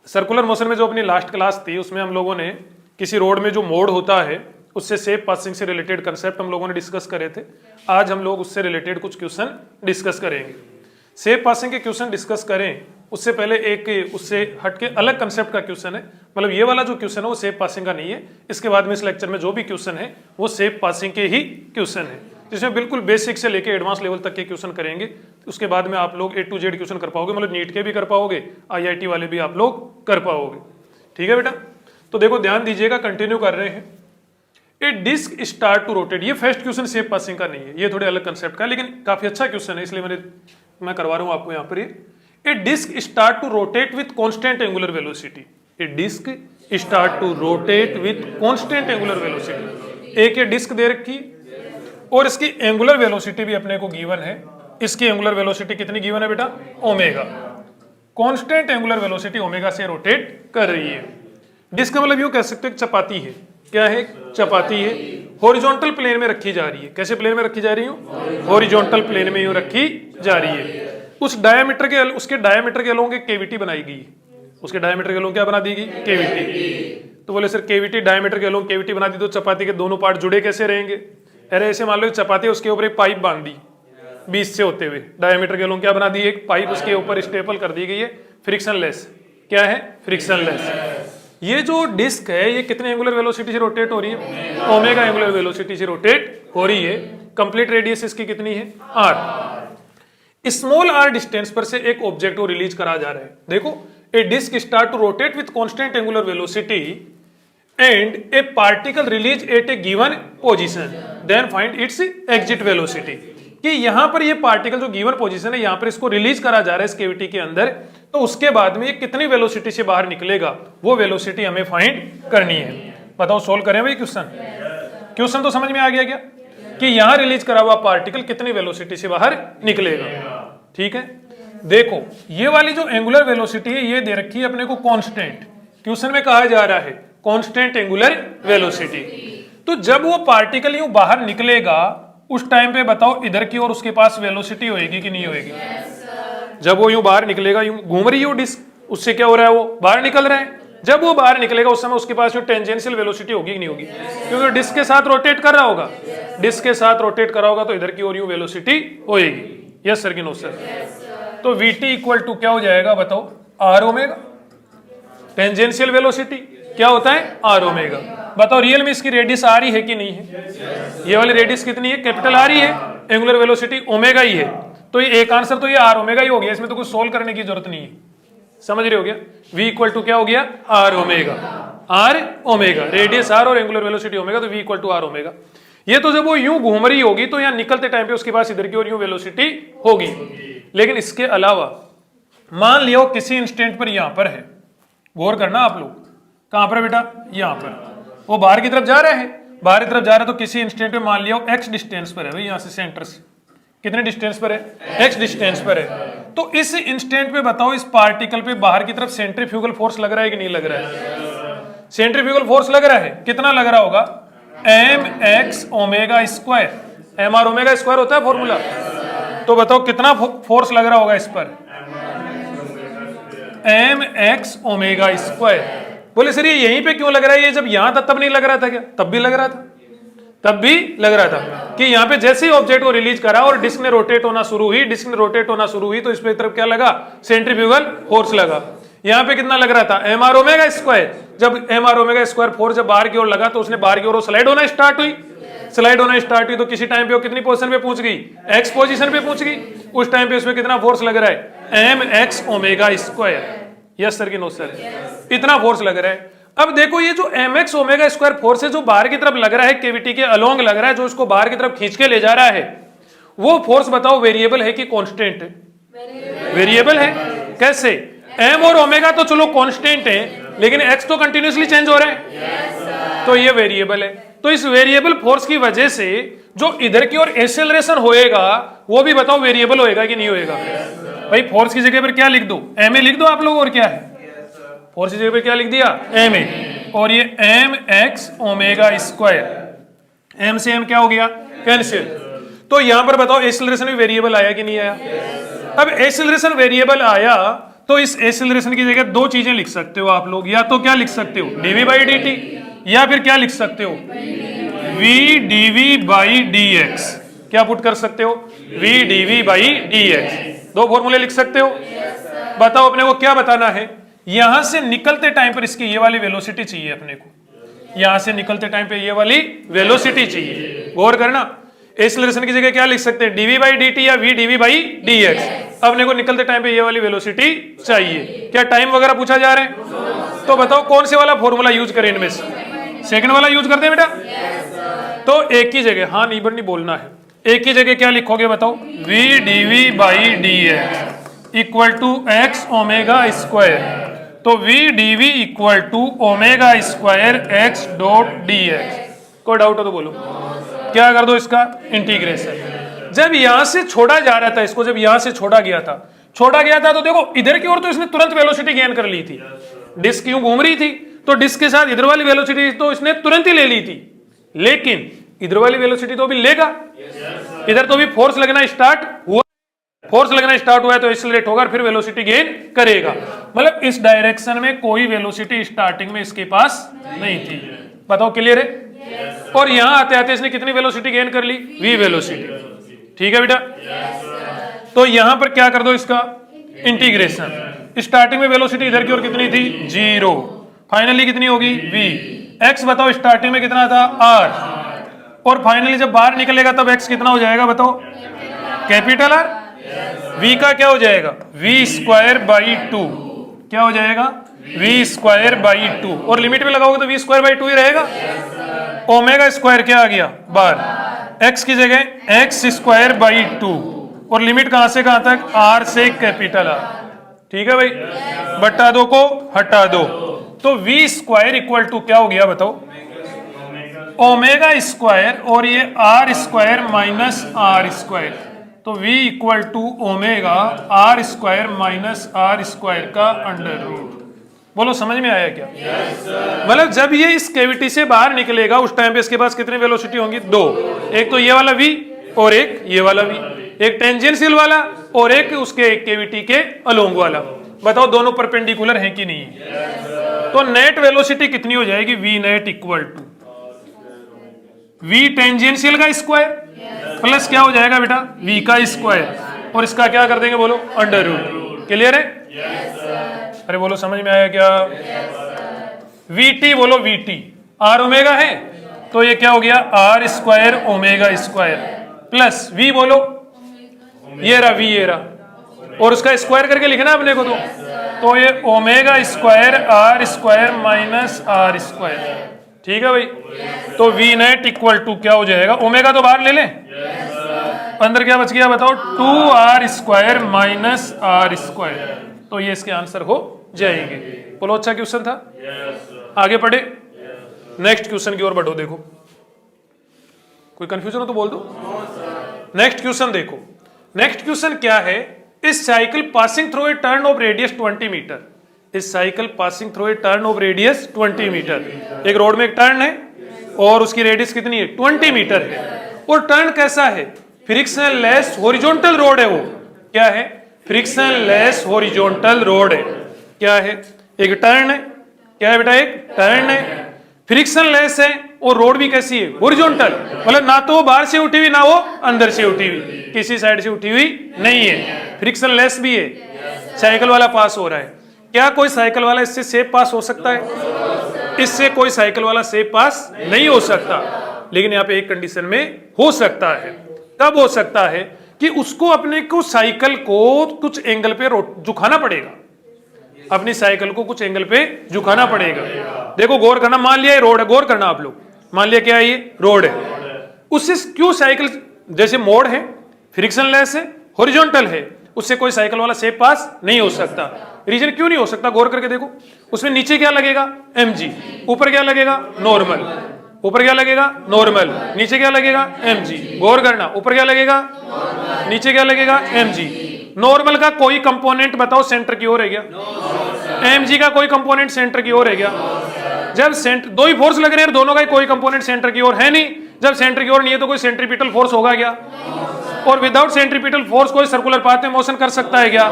Circular motion में जो अपनी लास्ट क्लास थी उसमें हम लोगों ने किसी रोड में जो मोड होता है उससे सेफ पासिंग से रिलेटेड कंसेप्ट हम लोगों ने डिस्कस करे थे। आज हम लोग उससे रिलेटेड कुछ क्वेश्चन डिस्कस करेंगे। सेफ पासिंग के क्वेश्चन डिस्कस करें उससे पहले एक उससे हटके अलग कंसेप्ट का क्वेश्चन है, मतलब ये वाला जो क्वेश्चन है वो सेफ पासिंग का नहीं है। इसके बाद में इस लेक्चर में जो भी क्वेश्चन है वो सेफ पासिंग के ही क्वेश्चन है, जिसमें बिल्कुल बेसिक से लेके एडवांस लेवल तक के क्वेश्चन करेंगे। उसके बाद में आप लोग A to Z क्वेश्चन कर पाओगे, मतलब नीट के भी कर पाओगे, IIT वाले भी आप लोग कर पाओगे। ठीक है बेटा, तो देखो ध्यान दीजिएगा, कंटिन्यू कर रहे हैं। ए डिस्क स्टार्ट टू रोटेट, ये फर्स्ट क्वेश्चन सेफ पासिंग का नहीं है, ये थोड़े अलग कंसेप्ट का है, लेकिन काफी अच्छा क्वेश्चन है इसलिए मैं करवा रहा हूं आपको यहाँ पर। A disc start to rotate with constant angular velocity. A disc start to rotate with constant angular velocity. एक ये डिस्क दे रखी और इसकी एंगुलर वेलोसिटी भी अपने को गिवन है। इसकी एंगुलर वेलोसिटी कितनी गिवन है बेटा? Omega. Constant angular velocity omega से रोटेट कर रही है। डिस्क का मतलब यूं कह सकते हैं चपाती है। क्या है? चपाती है। हॉरिजॉन्टल प्लेन में रखी जा रही है। कैसे प्लेन में रखी जा रही है? हॉरिजॉन्टल प्लेन में यूं रखी जा रही है। उस डायमीटर के उसके डायमीटर के अलोंग एक केविटी बनाई गई। उसके डायमीटर के अलोंग क्या बना दी गई? केविटी। तो बोले सर केविटी डायमीटर के अलोंग केविटी बना दी तो चपाती के दोनों पार्ट जुड़े कैसे रहेंगे? अरे ऐसे मान लो चपाती, उसके ऊपर एक पाइप बांध दी बीच से होते हुए, डायमीटर के अलोंग क्या बना दी? एक पाइप उसके ऊपर स्टेपल कर दी गई है, फ्रिक्शनलेस। क्या है? फ्रिक्शनलेस। ये जो डिस्क है ये कितने एंगुलर वेलोसिटी से रोटेट हो रही है? ओमेगा एंगुलर वेलोसिटी से रोटेट हो रही है। कंप्लीट रेडियस इसकी कितनी है? r। स्मॉल r डिस्टेंस पर से एक ऑब्जेक्ट को रिलीज करा जा रहा है। देखो, a disc start to rotate with constant angular velocity and a particle release at a given position, then find its exit velocity. कि यहां पर ये पार्टिकल जो गिवन पोजीशन है यहां पर इसको रिलीज करा जा रहा है इस कैविटी के अंदर, तो उसके बाद में ये कितनी वेलोसिटी से बाहर निकलेगा वो वेलोसिटी हमें फाइंड करनी है। बताओ, सोल्व करें भाई क्वेश्चन? क्वेश्चन तो समझ में आ गया क्या कि यहां रिलीज करा हुआ पार्टिकल कितनी वेलोसिटी से बाहर निकलेगा? ठीक है, देखो ये वाली जो एंगुलर वेलोसिटी है ये दे रखी है अपने को कांस्टेंट। क्वेश्चन में कहा जा रहा है कांस्टेंट एंगुलर वेलोसिटी। तो जब वो पार्टिकल यूं बाहर निकलेगा उस टाइम पे बताओ इधर की ओर उसके पास वेलोसिटी होएगी कि नहीं होएगी? जब वो यूं बाहर निकलेगा, यूं घूम रही है वो डिस्क, उससे क्या हो रहा है? वो बाहर निकल रहा है। जब वो बाहर निकलेगा उस समय उसके पास जो टेंजेंशियल वेलोसिटी होगी कि नहीं होगी? क्योंकि डिस्क के साथ रोटेट कर रहा होगा। डिस्क के साथ रोटेट कर रहा होगा तो इधर की ओर यूं वेलोसिटी होएगी। यस सर कि नो सर? तो VT इक्वल टू क्या हो जाएगा बताओ? R omega. टेंजेंशियल वेलोसिटी क्या होता है? R omega. बताओ रियल में इसकी रेडियस R ही है कि नहीं है? ये वाली रेडियस कितनी है? कैपिटल R ही है। एंगुलर वेलोसिटी ओमेगा ही है। तो ये एक आंसर तो ये R ओमेगा ही हो गया, इसमें तो कुछ सोल्व करने की जरूरत नहीं है। समझ रहे हो गया? V इक्वल टू क्या हो गया? R omega. R omega, radius R और एंगुलर वेलोसिटी ओमेगा, तो V equal to R omega. ये तो जब वो यूं घूम रही होगी तो यहाँ निकलते टाइम पे उसके पास इधर की ओर यूं वेलोसिटी होगी। लेकिन इसके अलावा मान लिया किसी इंस्टेंट पर यहां पर है, गौर करना आप लोग, कहां पर बेटा? यहां पर। वो बाहर की तरफ जा रहा है, बाहर की तरफ जा रहा है तो किसी इंस्टेंट पे मान लिया x डिस्टेंस पर है भाई, यहां से सेंटर से कितने डिस्टेंस पर है? x डिस्टेंस पर है। तो इस इंस्टेंट पे बताओ इस पार्टिकल पे बाहर की तरफ सेंट्रीफ्यूगल फोर्स लग रहा है कि नहीं लग रहा है? सेंट्रीफ्यूगल फोर्स लग रहा है। कितना लग रहा होगा? mx omega square. mr omega square होता है फॉर्मूला। तो बताओ कितना फोर्स लग रहा होगा इस पर? mx omega square. बोले सर ये यहीं पे क्यों लग रहा है? ये जब यहां था तब नहीं लग रहा था क्या? तब भी लग रहा था। तब भी लग रहा था कि यहाँ पे जैसे ही ऑब्जेक्ट को रिलीज करा और डिस्क ने रोटेट होना शुरू हुई, डिस्क ने रोटेट होना शुरू हुई तो इस पे तरफ क्या लगा? सेंट्रीफ्यूगल फोर्स लगा। यहाँ पे कितना लग रहा था? mr omega square. जब mr ओमेगा स्क्वायर फोर्स जब बाहर की ओर लगा तो उसने बाहर की ओर स्लाइड होना स्टार्ट हुई। स्लाइड होना स्टार्ट हुई तो किसी टाइम पे वो कितनी पोजीशन पे पहुंच गई? x पोजीशन पे पहुंच गई। उस टाइम पे उसमें कितना फोर्स लग रहा है? mx omega square. Yes sir कि नो सर? इतना फोर्स लग रहा है। अब देखो ये जो mx ओमेगा स्क्वायर फोर्स है जो बाहर की तरफ लग रहा है, केविटी के अलोंग लग रहा है, जो इसको बाहर की तरफ खींच के ले जा रहा है, वो फोर्स बताओ वेरिएबल है कि कांस्टेंट है? वेरिएबल है। कैसे? m और ओमेगा तो चलो कांस्टेंट है, लेकिन x तो कंटिन्यूअसली चेंज हो रहा है, तो ये वेरिएबल है। तो इस वेरिएबल फोर्स की वजह से जो इधर की ओर एक्सेलरेशन होएगा वो भी बताओ वेरिएबल होएगा कि नहीं होएगा? भाई फोर्स की जगह पर क्या लिख दो? ma लिख दो आप लोग। और क्या है? फोर्स की जगह पे क्या लिख दिया? ma। और ये mx ओमेगा स्क्वायर। m से m क्या हो गया? कैंसिल। तो यहां पर बताओ एक्सेलरेशन भी वेरिएबल आया कि नहीं आया? अब एक्सेलरेशन वेरिएबल आया तो इस एक्सेलरेशन की जगह दो चीजें लिख सकते हो आप लोग, या तो क्या लिख सकते हो डीवी बाई डी टी, या फिर क्या लिख सकते हो V DV by D X. क्या पुट कर सकते हो V DV by D X. दो फॉर्मूले लिख सकते हो। बताओ अपने को क्या बताना है, यहां से निकलते टाइम पर इसकी ये वाली वेलोसिटी चाहिए अपने को, यहां से निकलते टाइम पे ये वाली वेलोसिटी चाहिए। गौर करना, एक्सेलरेशन की जगह क्या लिख सकते हैं डीवी बाई डी टी या V DV by D X. अपने को निकलते टाइम पे ये वाली वेलोसिटी चाहिए। क्या टाइम वगैरह पूछा जा रहा है? तो बताओ कौन से वाला फॉर्मूला यूज करें इनमें से? सेकंड वाला यूज करते हैं बेटा। तो एक ही जगह, हाँ नहीं नहीं बोलना है, एक ही जगह क्या लिखोगे बताओ v DV by D x equal to x omega square. तो v d v equal to omega square x dot d x. कोई डाउट हो तो बोलो। क्या कर दो इसका इंटीग्रेशन। जब यहां से छोड़ा जा रहा था इसको, जब यहां से छोड़ा गया था तो देखो इधर की ओर तो इसने तुरंत वेलोसिटी गेन कर ली थी। डिस्क यूं घूम रही थी तो डिस्क के साथ इधर वाली वेलोसिटी तो इसने तुरंत ही ले ली थी, लेकिन इधर वाली वेलोसिटी तो अभी लेगा। इधर तो अभी फोर्स लगना स्टार्ट हुआ, फोर्स लगना स्टार्ट हुआ है तो एक्सेलरेट होगा और फिर वेलोसिटी गेन करेगा। मतलब इस डायरेक्शन में कोई वेलोसिटी स्टार्टिंग में इसके पास नहीं थी। बताओ क्लियर है? और यहां आते आते इसने कितनी वेलोसिटी गेन कर ली? v velocity. ठीक है बेटा। तो यहां पर क्या कर दो इसका इंटीग्रेशन। स्टार्टिंग में वेलोसिटी इधर की ओर कितनी थी? 0। फाइनली कितनी होगी? v। x बताओ स्टार्टिंग में कितना था? r। और फाइनली जब बाहर निकलेगा तब x कितना हो जाएगा बताओ? Capital R। v का क्या हो जाएगा? v square by 2। क्या हो जाएगा? v square by 2। और लिमिट में लगाओगे तो v स्क्वायर बाई 2 ही रहेगा। ओमेगा स्क्वायर क्या आ गया? बार। x की जगह x स्क्वायर बाई 2। और लिमिट कहां से कहां तक? r से कैपिटल R। ठीक है भाई, बटा दो को हटा दो तो v स्क्वायर इक्वल टू क्या हो गया बताओ? ओमेगा स्क्वायर और ये r square minus r square. तो v equal to omega r square minus r square का अंडर रूट। बोलो समझ में आया क्या? मतलब जब ये इस कैविटी से बाहर निकलेगा उस टाइम पे इसके पास कितनी वेलोसिटी होंगी? दो। एक तो ये वाला v और एक ये वाला v, एक टेंजेंशियल वाला और एक उसके कैविटी के अलोंग वाला। बताओ दोनों परपेंडिकुलर हैं कि नहीं? तो नेट वेलोसिटी कितनी हो जाएगी? v net equal to v tangential का स्क्वायर प्लस क्या हो जाएगा बेटा? v का स्क्वायर, और इसका क्या कर देंगे बोलो? Under root. क्लियर है? अरे बोलो समझ में आया क्या? vt बोलो vt, r ओमेगा है तो ये क्या हो गया? r square omega square plus v बोलो ये रहा v, ये रहा, और उसका स्क्वायर करके लिखना अपने को। तो ये omega square r square minus r square. ठीक है भाई। तो v नेट इक्वल टू क्या हो जाएगा? ओमेगा तो बाहर ले लें, अंदर क्या बच गया बताओ? 2r square minus r square. तो ये इसके आंसर हो जाएंगे। बोलो अच्छा क्वेश्चन था। आगे पढ़े, नेक्स्ट क्वेश्चन की ओर बढ़ो। देखो कोई कंफ्यूजन हो तो बोल दो। नेक्स्ट क्वेश्चन देखो। नेक्स्ट क्वेश्चन क्या है? इस cycle passing through a turn of radius 20 metre. इस cycle passing through a turn of radius 20 metre. एक रोड में एक टर्न है और उसकी रेडियस कितनी है? 20 मीटर है। और टर्न कैसा है? फ्रिक्शन लेस हॉरिजॉन्टल रोड है। वो क्या है? फ्रिक्शन लेस हॉरिजॉन्टल रोड है। क्या है? एक टर्न है। क्या है बेटा? एक टर्न है, फ्रिक्शन लेस है, और रोड भी कैसी है? हॉरिजॉन्टल। मतलब ना तो वो बाहर से उठी हुई ना वो अंदर से उठी हुई, किसी साइड से उठी हुई नहीं है। फ्रिक्शन लेस भी है। साइकिल वाला पास हो रहा है। क्या कोई साइकिल वाला इससे सेफ पास हो सकता है? इससे कोई साइकिल वाला सेफ पास नहीं हो सकता। लेकिन यहाँ पे एक कंडीशन में हो सकता है। कब हो सकता है? कि उसको अपने को साइकिल को कुछ एंगल पे झुकाना पड़ेगा। अपनी साइकिल को कुछ एंगल पे झुकाना पड़ेगा। देखो गौर करना, मान लिया ये रोड है, गौर करना आप लोग, मान लिया क्या है? ये रोड है। उससे क्यों साइकिल, जैसे मोड़ है, फ्रिक्शन लेस है, हॉरिजॉन्टल है, उससे कोई साइकिल वाला सेफ पास नहीं हो सकता। रीजन क्यों नहीं हो सकता? गौर करके देखो, उसमें नीचे क्या लगेगा? mg, ऊपर क्या लगेगा? नॉर्मल। ऊपर क्या लगेगा? नॉर्मल। नीचे क्या लगेगा? mg। गौर करना, ऊपर क्या लगेगा? नीचे क्या लगेगा? mg। नॉर्मल का कोई कंपोनेंट बताओ सेंटर की ओर है क्या? mg का कोई कंपोनेंट सेंटर की ओर है क्या? जब सेंटर, दो ही फोर्स लग रहे हैं, दोनों का कोई कंपोनेंट सेंटर की ओर है नहीं। जब सेंटर की ओर नहीं है तो कोई सेंट्रीपिटल फोर्स होगा क्या? और विदाउट सेंट्रीपिटल फोर्स कोई सर्कुलर पाथ में मोशन कर सकता है क्या?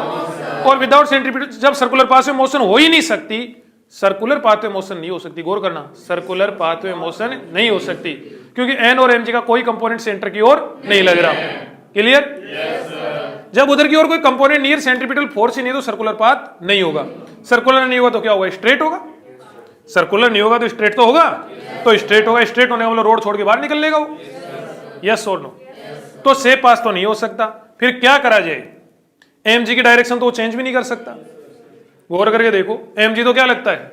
और विदाउट सेंट्रीपिटल जब सर्कुलर पाथवे मोशन हो ही नहीं सकती, सर्कुलर पाथवे मोशन नहीं हो सकती, गौर करना, सर्कुलर पाथवे मोशन नहीं हो सकती क्योंकि एन और mg का कोई कंपोनेंट सेंटर की ओर नहीं लग रहा। क्लियर? जब उधर की ओर कोई कंपोनेंट नियर सेंट्रीपिटल फोर्स ही नहीं तो सर्कुलर पाथ नहीं होगा। सर्कुलर नहीं होगा तो क्या होगा? स्ट्रेट होगा। सर्कुलर नहीं होगा तो स्ट्रेट तो होगा, तो स्ट्रेट होगा, स्ट्रेट होने वाला रोड छोड़ के बाहर निकल लेगा वो। यस और नो? तो सेफ पास तो नहीं हो सकता, फिर क्या करा जाए? mg की डायरेक्शन तो वो चेंज भी नहीं कर सकता। गौर करके देखो, mg तो क्या लगता है?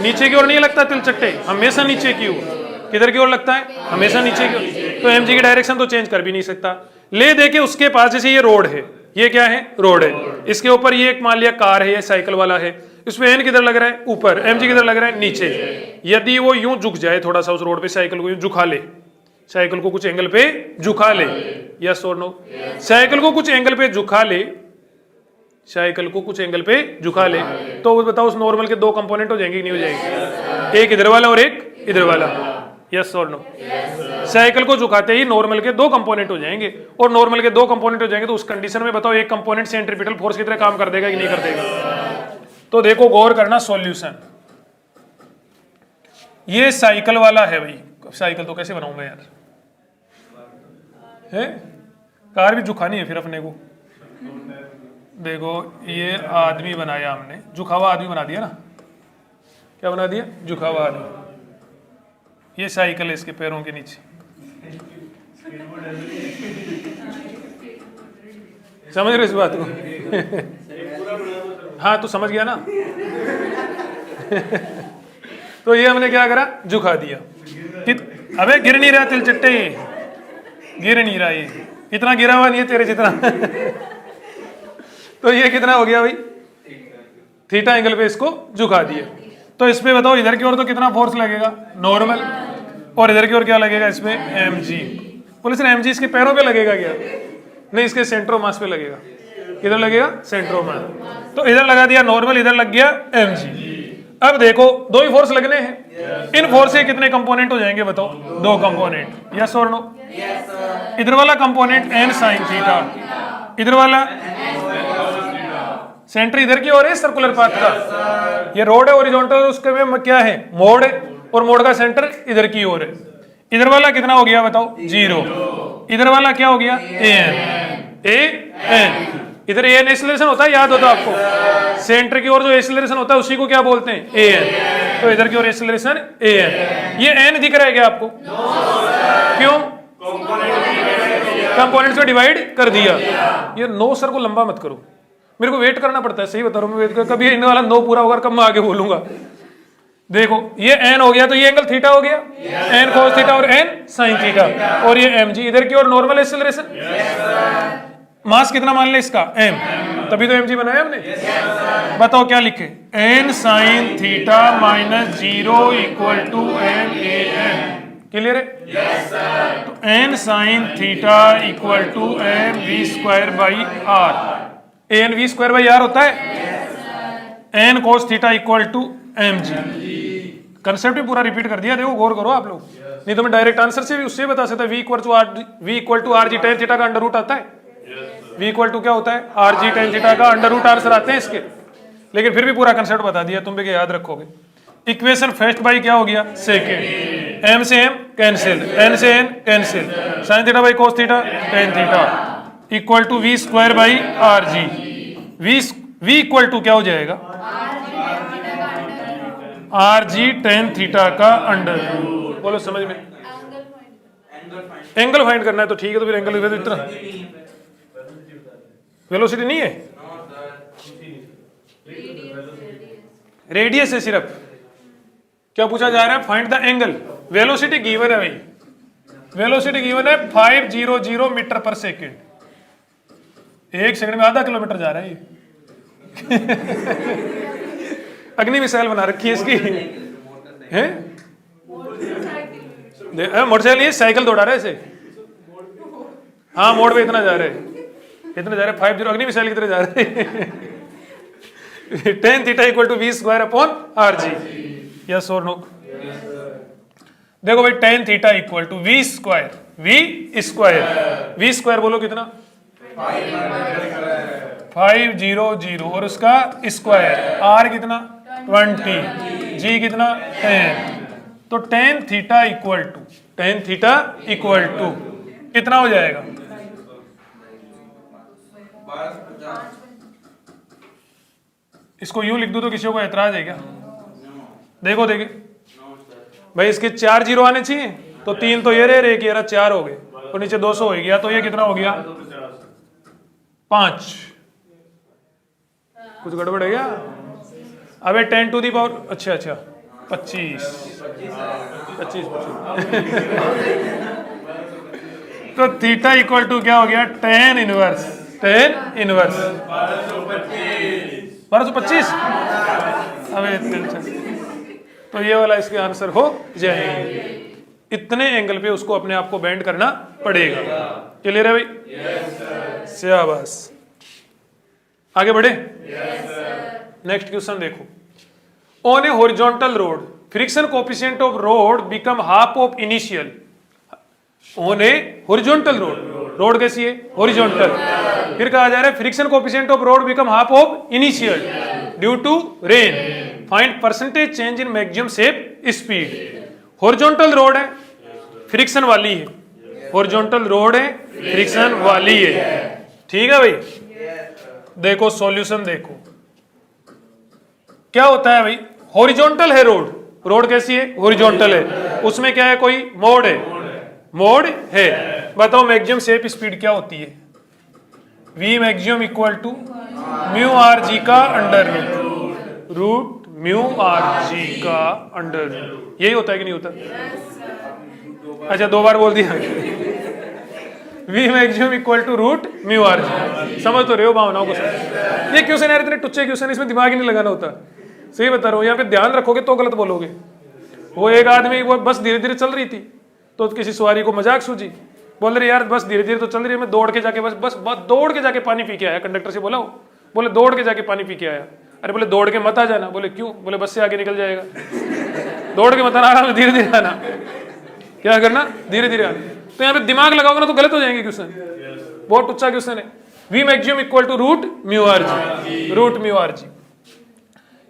नीचे की ओर नहीं लगता, तिलचट्टे हमेशा नीचे की ओर। किधर की ओर लगता है? हमेशा नीचे की ओर। तो mg की डायरेक्शन तो चेंज कर भी नहीं सकता। ले देखे उसके पास, जैसे ये रोड है, ये क्या है? रोड है, इसके ऊपर ये एक मान लिया कार है, ये साइकिल वाला है, इसमें एन किधर लग रहा है? ऊपर। mg किधर लग रहा है? नीचे। यदि वो यूं झुक जाए थोड़ा सा उस रोड पे, साइकिल को यूं झुका ले, साइकिल को कुछ एंगल पे झुका ले, यस और नो? साइकिल को कुछ एंगल पे झुका ले, साइकिल को कुछ एंगल पे झुका ले, तो बताओ उस नॉर्मल के दो कंपोनेंट हो जाएंगे कि नहीं हो जाएंगे? एक इधर वाला और एक इधर वाला। यस और नो? साइकिल को झुकाते ही नॉर्मल के दो कंपोनेंट हो जाएंगे, और नॉर्मल के दो कंपोनेंट हो जाएंगे तो उस कंडीशन में बताओ एक कंपोनेंट सेंट्रीपिटल फोर्स की तरह काम कर देगा कि नहीं कर देगा? तो देखो गौर करना, सॉल्यूशन। ये साइकिल वाला है भाई, साइकिल तो कैसे बनाऊंगा यार? है कार भी झुकानी है फिर अपने को। देखो ये आदमी बनाया हमने, झुका हुआ आदमी बना दिया ना। क्या बना दिया? झुका हुआ आदमी। ये साइकिल है इसके पैरों के नीचे। समझ रहे इस बात को? हाँ तो समझ गया ना? तो ये हमने क्या करा? झुका दिया। अबे गिर नहीं रहा तिलचट्टे, गिर नहीं रहा, ये इतना गिरा हुआ नहीं है तेरे जितना। तो ये कितना हो गया भाई? थीटा एंगल पे इसको झुका दिया। तो इस पे बताओ इधर की ओर तो कितना फोर्स लगेगा? नॉर्मल। और इधर की ओर क्या लगेगा? इसमें mg। बोले सर mg इसके पैरों पे लगेगा क्या? नहीं, इसके सेंट्रो मास पे लगेगा। किधर लगेगा? सेंट्रो मास। तो इधर लगा दिया नॉर्मल, इधर लग गया mg। अब देखो दो ही फोर्स लगने हैं, इन फोर्स के कितने कंपोनेंट हो जाएंगे बताओ? दो कंपोनेंट। यस और नो? इधर वाला कंपोनेंट n sin थीटा, इधर वाला सेंटर इधर की ओर है सर्कुलर पाथ का। ये रोड है हॉरिजॉन्टल, उसके में क्या है? मोड़ है, और मोड़ का सेंटर इधर की ओर है। इधर वाला कितना हो गया बताओ? 0। इधर वाला क्या हो गया? an। इधर an एक्सीलरेशन होता है, याद होता है आपको? सेंटर की ओर जो एक्सीलरेशन होता है उसी को क्या बोलते हैं? an। तो इधर की ओर एक्सीलरेशन an। ये n दिख रहा है क्या आपको? क्यों? कंपोनेंट्स को डिवाइड कर दिया। ये नो सर को लंबा मत करो, मेरे को वेट करना पड़ता है। सही बता रहा हूँ मैं, कभी इन वाला नो पूरा होगा कब मैं आगे बोलूंगा। देखो ये n हो गया तो ये एंगल थीटा हो गया, n cos थीटा और n sin थीटा, और ये mg इधर की ओर नॉर्मल एक्सीलरेशन। मास कितना मान ले इसका? m, तभी तो mg बनाया हमने। बताओ क्या लिखे? n sin theta minus 0 equal to m। Clear है? तो n sin theta equal to m v square by R. N V square by R होता है। N cos theta equal to mg। Concept भी पूरा रिपीट कर दिया, देखो गौर करो आप लोग, नहीं तो मैं डायरेक्ट आंसर से भी उससे बता सकता। v equal to R G tan theta का अंडर रूट आता है। v इक्वल टू क्या होता है? आर जी टेन थीटा का अंडर रूट आंसर आते हैं इसके, लेकिन फिर भी पूरा कंसेप्ट बता दिया, तुम भी क्या याद रखोगे? इक्वेशन फर्स्ट बाई क्या हो गया? सेकेंड। m से m कैंसिल, n से n cancel, sine theta by cos theta tan theta equal to V square by R G. वी इक्वल टू क्या हो जाएगा? आर जी टेन थीटा का अंडर। बोलो समझ में? एंगल फाइंड करना है तो ठीक है, तो फिर एंगल इतना वेलोसिटी नहीं है, रेडियस है सिर्फ। क्या पूछा जा रहा है? Find the angle. Velocity given है भाई, वेलोसिटी गिवन है 500 मीटर पर सेकेंड। एक सेकंड में आधा किलोमीटर जा रहा है ये। अग्नि मिसाइल बना रखी है इसकी, है मोटरसाइकिल, ये साइकिल दौड़ा रहा है इसे। हाँ मोड़ पे इतना जा रहे हैं, इतना जा रहे हैं 50, अग्नि मिसाइल की तरह जा रहे हैं। Tan theta equal to V square upon R G. Yes और नो? देखो भाई tan theta equal to V square, V square बोलो कितना? 500 और उसका स्क्वायर, आर कितना 20, जी कितना 10, तो tan थीटा इक्वल टू कितना हो जाएगा? इसको यूं लिख दूं तो किसी को एतराज है क्या? देखो भाई, इसके 4 जीरो आने चाहिए, तो 3 तो ये रहे, एक ये रहा, 4 हो गए, तो नीचे 200 हो गया, तो ये कितना हो गया 5। कुछ गड़बड़ है क्या? अबे 10 टू दी पावर, अच्छा 25 तो थीटा इक्वल टू क्या हो गया? tan inverse 1225। अबे तो ये वाला इसके आंसर हो जाएंगे। इतने एंगल पे उसको अपने आप को बेंड करना पड़ेगा। क्लियर है भाई? शाबाश। आगे बढ़े? नेक्स्ट क्वेश्चन देखो। On a horizontal road friction coefficient of road become half of initial. On a horizontal road कैसी है? हॉरिजॉन्टल। फिर कहा जा रहा है friction coefficient of road become half of initial due to rain, find percentage change in maximum safe speed. Horizontal road है, friction वाली है, हॉरिजॉन्टल रोड है, फ्रिक्शन वाली है, ठीक है भाई। देखो सॉल्यूशन देखो क्या होता है भाई। हॉरिजॉन्टल है रोड कैसी है? हॉरिजॉन्टल है, उसमें क्या है? कोई मोड है। बताओ मैक्सिमम शेप स्पीड क्या होती है? We maximum equal to mu R G का under root mu R G का अंडर, यही होता है कि नहीं होता? अच्छा 2 बार बोल दिया। V maximum equal to root mu are G. समझ तो रहे हो भावनाओं को? ये क्वेश्चन यार इतने टुच्चे क्वेश्चन, इसमें दिमाग ही नहीं लगाना होता। सही बता रहा हूँ, यहाँ पे ध्यान रखोगे तो गलत बोलोगे। वो एक आदमी वो बस धीरे धीरे चल रही थी, तो किसी सवारी को मजाक सूझी, बोल रहे यार बस धीरे धीरे तो चल रही है, मैं दौड़ के जाके बस दौड़ के जाके पानी पी के आया। कंडक्टर से बोला, बोले दौड़ के जाके पानी पी के आया। अरे बोले दौड़ के मत आ जाना। बोले क्यों? बोले बस से आगे निकल जाएगा। दौड़ के मत आना, आराम धीरे धीरे आना। क्या करना? धीरे धीरे आना। तो यहाँ पे दिमाग लगाओगे ना तो गलत हो जाएंगे क्वेश्चन। बहुत टुच्चा क्वेश्चन है। We maximum equal to root mu are G.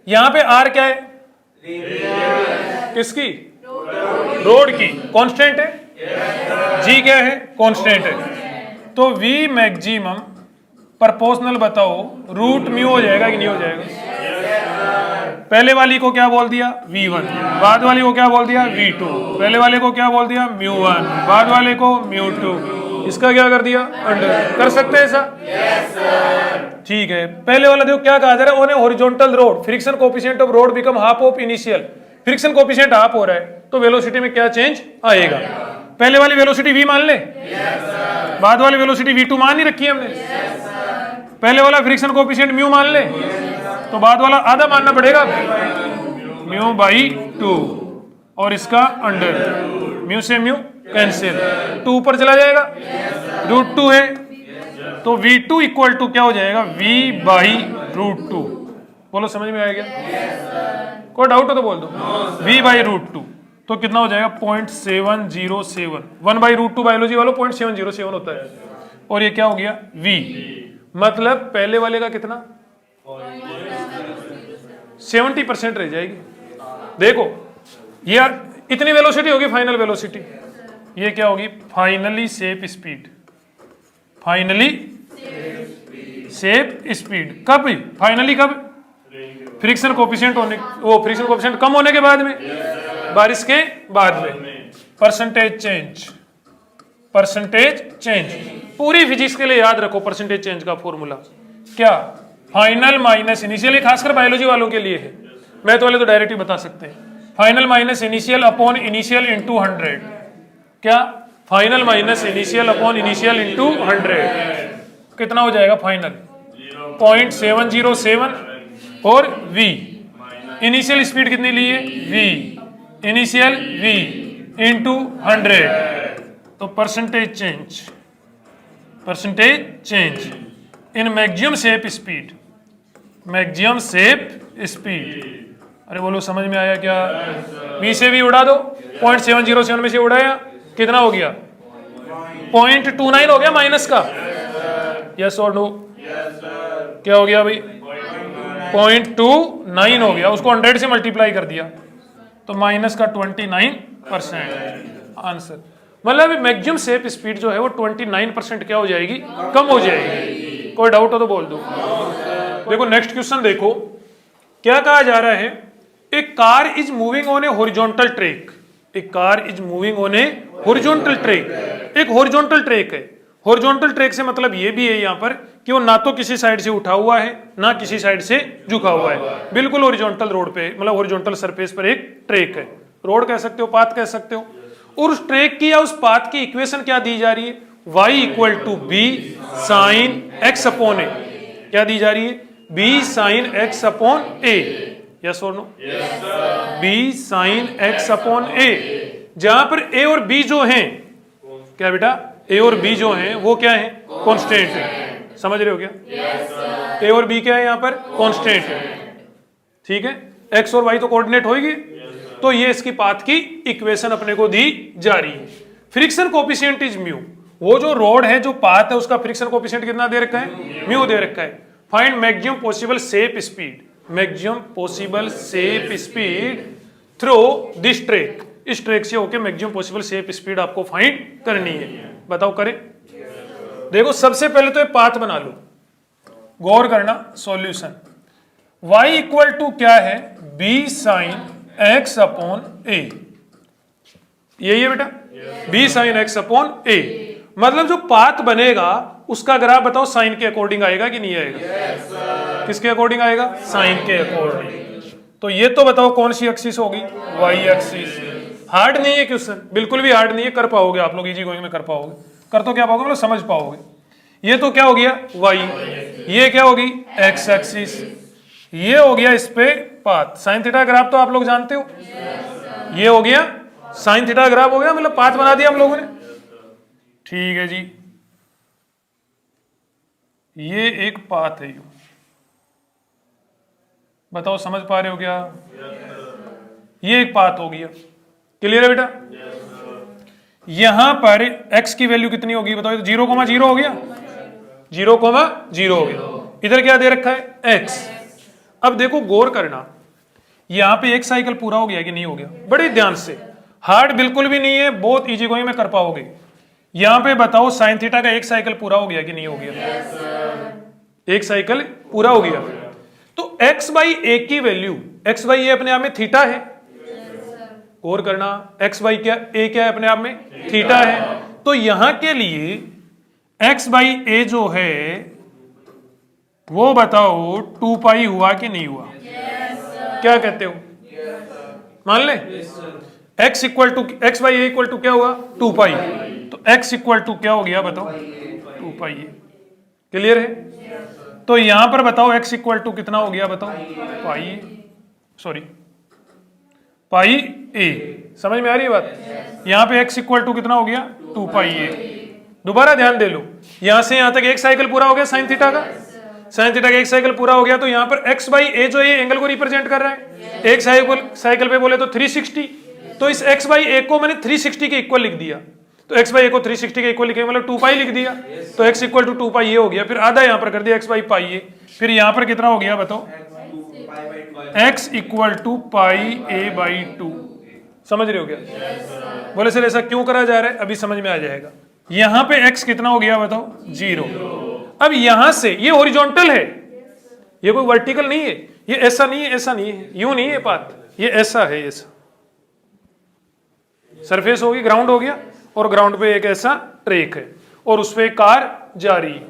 यहाँ पे आर क्या है? किसकी? रोड की। कांस्टेंट है। जी क्या है? कांस्टेंट है। तो वी मैक्सिमम प्रोपोर्शनल बताओ रूट म्यू हो जाएगा कि नहीं हो जाएगा? पहले वाली को क्या बोल दिया? V1, बाद वाली को क्या बोल दिया? V2, पहले वाले को क्या बोल दिया? μ1, बाद वाले को μ2, इसका क्या कर दिया? अंडर। कर सकते हैं ऐसा? ठीक है। पहले वाला देखो क्या कहा जा रहा है। On a horizontal road friction coefficient of road become half of initial. Friction coefficient half हो रहा है, तो वेलोसिटी में क्या चेंज आएगा? पहले वाली वेलोसिटी v मान ले, बाद वाली वेलोसिटी v2 मान ही रखी है हमने। पहले वाला फ्रिक्शन कोएफिशिएंट म्यू मान ले, तो बाद वाला आधा मानना पड़ेगा, म्यू बाई 2, और इसका अंडर, म्यू से म्यू कैंसिल, 2 ऊपर चला जाएगा, रूट 2 है, तो v2 इक्वल टू क्या हो जाएगा? v by root 2। बोलो समझ में आ गया? कोई डाउट हो तो बोल दो। v बाई रूट 2 तो कितना हो जाएगा? 0.707। 1 बाई रूट 2 बायोलॉजी वालों 0.707 होता है, और ये क्या हो गया? v। मतलब पहले वाले का कितना? 70% रह जाएगी। देखो यार इतनी वेलोसिटी होगी फाइनल वेलोसिटी, ये क्या होगी? Finally shape speed. Finally shape speed कब? फाइनली कब? फ्रिक्शन कोएफिशिएंट होने, वो फ्रिक्शन कोएफिशिएंट कम होने के बाद में, बारिश के बाद में। परसेंटेज चेंज पूरी फिजिक्स के लिए याद रखो। परसेंटेज चेंज का फॉर्मूला क्या? Final minus initial. ये खासकर बायोलॉजी वालों के लिए है, मैथ वाले तो डायरेक्ट ही बता सकते हैं। Final minus initial upon initial into 100। क्या? Final minus initial upon initial into 100 कितना हो जाएगा? फाइनल 0.707 और v। इनिशियल स्पीड कितनी ली है? v इनिशियल v इंटू 100, तो percentage change in maximum safe speed. अरे बोलो समझ में आया क्या? v से v उड़ा दो, 0.707 में से उड़ाया, कितना हो गया? 0.29 हो गया माइनस का। यस और नो? क्या हो गया भाई 0.29 हो गया, उसको 100 से मल्टीप्लाई कर दिया तो माइनस का 29% आंसर। मतलब मैक्सिमम सेफ स्पीड जो है वो 29% क्या हो जाएगी, कम हो जाएगी। कोई डाउट हो तो बोल दो। देखो नेक्स्ट क्वेश्चन देखो क्या कहा जा रहा है, a car is moving on a horizontal track. A car is moving on a horizontal track. एक हॉरिजॉन्टल ट्रैक है। हॉरिजॉन्टल ट्रैक से मतलब ये भी है यहाँ पर कि वो ना तो किसी साइड से उठा हुआ है ना किसी साइड से झुका हुआ है, बिल्कुल हॉरिजॉन्टल रोड पे, मतलब हॉरिजॉन्टल सरफेस पर एक ट्रैक है। रोड कह सकते हो, पाथ कह सकते हो। और उस ट्रैक की या उस पाथ की इक्वेशन क्या दी जा रही है, y equal to B sine x upon a. क्या दी जा रही है, b sine x upon a. Yes और no? b sine x upon a, जहां पर a और b जो हैं, क्या बेटा, a और b जो हैं वो क्या है, कांस्टेंट है। समझ रहे हो क्या? a और b क्या है यहाँ पर, कांस्टेंट है। ठीक है, x और y तो कोऑर्डिनेट होगी, तो ये इसकी पाथ की इक्वेशन अपने को दी जा रही है। Friction coefficient is mu. वो जो रोड है, जो पाथ है, उसका फ्रिक्शन कोएफिशिएंट कितना दे रखा है, म्यू दे रखा है। Find maximum possible safe speed, maximum possible safe speed through this track. इस ट्रैक से होके मैक्सिमम पॉसिबल सेफ स्पीड आपको फाइंड करनी है। बताओ करें? देखो सबसे पहले तो ये पाथ बना लो, गौर करना। सॉल्यूशन y इक्वल टू क्या है, b साइन x अपॉन ए। यही है बेटा, b साइन x अपॉन ए। मतलब जो पाथ बनेगा उसका ग्राफ बताओ साइन के अकॉर्डिंग आएगा कि नहीं आएगा? किसके अकॉर्डिंग आएगा, साइन के अकॉर्डिंग। तो ये तो बताओ कौन सी एक्सिस होगी, y एक्सिस। हार्ड नहीं है क्वेश्चन, बिल्कुल भी हार्ड नहीं है, कर पाओगे आप लोग, इजी गोइंग में कर पाओगे। कर तो क्या पाओगे, मतलब समझ पाओगे। ये तो क्या हो गया y, ये क्या होगी x एक्सिस, ये हो गया इस पे पाथ। साइन थीटा ग्राफ तो आप लोग जानते हो, ये हो गया साइन थीटा ग्राफ हो गया, मतलब पाथ बना दिया हम लोगों ने। ठीक है जी, ये एक पाथ है। यू बताओ समझ पा रहे हो क्या? ये एक पाथ हो गया, क्लियर है बेटा? यहां पर x की वैल्यू कितनी होगी बताओ, 0,0 हो गया, 0,0 हो गया। इधर क्या दे रखा है, x। अब देखो गौर करना, यहां पे एक साइकिल पूरा हो गया कि नहीं हो गया? बड़े ध्यान से, हार्ड बिल्कुल भी नहीं है, बहुत इजी गोइंग में कर पाओगे। यहां पे बताओ साइन थीटा का एक साइकिल पूरा हो गया कि नहीं हो गया? एक साइकिल पूरा हो गया। तो x बाई ए की वैल्यू, x बाई ए अपने आप में थीटा है। गौर करना, x बाई क्या, a क्या है अपने आप में, थीटा है। तो यहां के लिए x बाई ए जो है वो बताओ 2 पाई हुआ कि नहीं हुआ? क्या कहते हो? मान ले x equal to, x by A equal to क्या हुआ, 2 पाई। तो x इक्वल टू क्या हो गया बताओ, 2 पाई ए। क्लियर है? तो यहां पर बताओ x इक्वल टू कितना हो गया बताओ, पाई ए, सॉरी पाई ए। समझ में आ रही है बात? यहां पे x इक्वल टू कितना हो गया, 2 पाई ए। दोबारा ध्यान दे लो, यहां से यहां तक एक साइकिल पूरा हो गया साइन थीटा का, साइन थीटा का एक साइकिल पूरा हो गया। तो यहां पर x बाई ए जो है एंगल को रिप्रेजेंट कर रहा है। एक साइकिल पे बोले तो 360, तो इस x बाई ए को मैंने 360 के इक्वल लिख दिया। तो x बाई ए को 360 के इक्वल लिखे, मतलब 2 पाई लिख दिया। तो x इक्वल टू 2 पाई ए हो गया, फिर आधा यहां पर कर दिया x बाई पाई ए। फिर यहां पर कितना हो गया बताओ, x equal to pi A by 2। समझ रहे हो क्या? बोले सर ऐसा क्यों करा जा रहा है, अभी समझ में आ जाएगा। यहां पे x कितना हो गया बताओ, 0। अब यहां से ये हॉरिजॉन्टल है, ये कोई वर्टिकल नहीं है, ये ऐसा नहीं है, ऐसा नहीं है, यूं नहीं है पाथ, ये ऐसा है, ऐसा सरफेस होगी, ग्राउंड हो गया, और ग्राउंड पे एक ऐसा ट्रैक है, और उस पे एक कार जा रही है।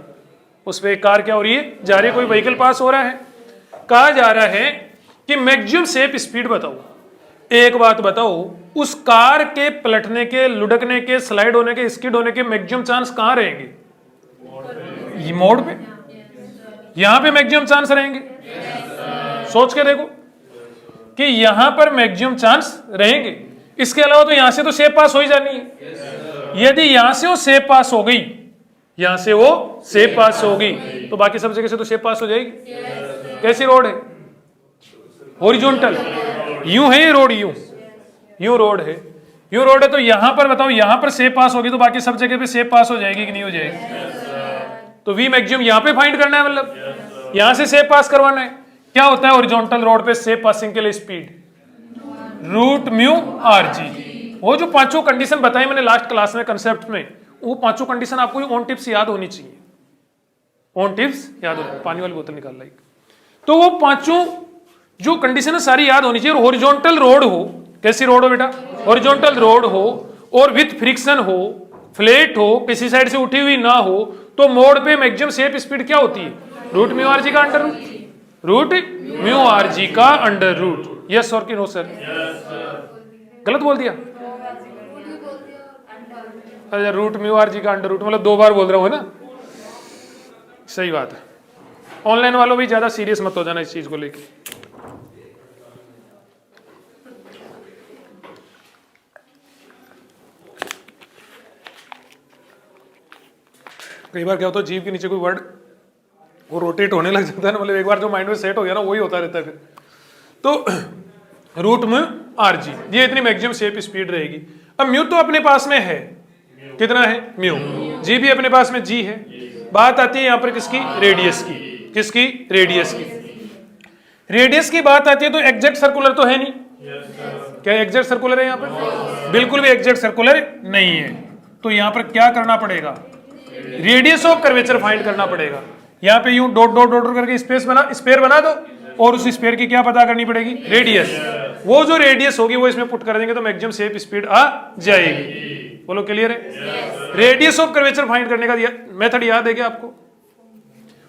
उस पे एक कार क्या हो रही है, जा रही है, कोई व्हीकल पास हो रहा है। कहा जा रहा है कि मैक्सिमम सेफ स्पीड बताओ। एक बात बताओ, उस कार के पलटने के, लुढ़कने के, स्लाइड होने के, स्किड होने के मैक्सिमम चांस कहां रहेंगे? ये मोड़ पे, यहां पे मैक्सिमम चांस रहेंगे। सोच के देखो कि यहां पर मैक्सिमम चांस रहेंगे। इसके अलावा तो यहां से तो सेफ पास हो ही जानी है। यदि यहां से वो सेफ पास हो गई, यहां से वो सेफ पास हो गई, तो बाकी सब जगह से तो सेफ पास हो जाएगी। कैसी रोड है, हॉरिजॉन्टल, यूं है ये रोड, यूं रोड है, यूं रोड है। तो यहां पर बताओ, यहां पर सेफ पास होगी तो बाकी सब जगह पे सेफ पास हो जाएगी कि नहीं हो जाएगी? तो वी मैक्सिमम यहां पे फाइंड करना है, मतलब यहां से सेप पास करवाना है। क्या होता है हॉरिजॉन्टल रोड पे सेप पासिंग के लिए speed? Root mu are G. वो जो पांचों कंडीशन बताई मैंने लास्ट क्लास में कंसेप्ट में, वो पांचों कंडीशन आपको ऑन टिप्स याद होनी चाहिए। ऑन टिप्स याद होनी, पानी वाली बोतल निकाल लाई। तो वो पांचों जो कंडीशन है सारी याद होनी चाहिए। और हॉरिजॉन्टल रोड हो, कैसी रोड हो बेटा? हॉरिजॉन्टल रोड हो और विथ फ्रिक्शन हो, फ्लैट हो, किसी साइड से उठी हुई ना हो, तो मोड पे मैक्सिमम सेप स्पीड क्या होती है? रूट म्यू आर जी का under root, root mu R G का अंडर रूट। यस और कि नो सर? गलत बोल दिया? अच्छा, रूट म्यू आर जी का अंडर रूट, मतलब 2 बार बोल रहा हूं ना। सही बात है। ऑनलाइन वालों भी ज्यादा सीरियस मत हो जाना इस चीज को लेके। कई बार क्या होता है जीभ के नीचे कोई वर्ड वो रोटेट होने लग जाता है ना, मतलब एक बार जो माइंड में सेट हो गया ना वही होता रहता है फिर। तो रूट म्यू आर जी, ये इतनी मैक्सिमम सेप स्पीड रहेगी। अब म्यू तो अपने पास में है, कितना है? म्यू। जी भी अपने पास में जी है। बात आती है यहाँ पर किसकी? रेडियस की। किसकी? रेडियस की। रेडियस की बात आती है तो एग्जैक्ट सर्कुलर तो है नहीं। क्या एग्जैक्ट सर्कुलर है यहाँ पर? बिल्कुल भी एग्जैक्ट सर्कुलर नहीं है। तो यहाँ पर क्या करना पड़ेगा? रेडियस ऑफ कर्वेचर फाइंड करना पड़ेगा। यहाँ पे यूं डॉट डॉट डॉट करके स्पेयर बना दो और उस स्पेयर की क्या पता करनी पड़ेगी? रेडियस। वो जो रेडियस होगी वो इसमें पुट कर देंगे तो मैक्सिमम सेप स्पीड आ जाएगी। बोलो क्लियर है? रेडियस ऑफ कर्वेचर फाइंड करने का मेथड याद है क्या आपको?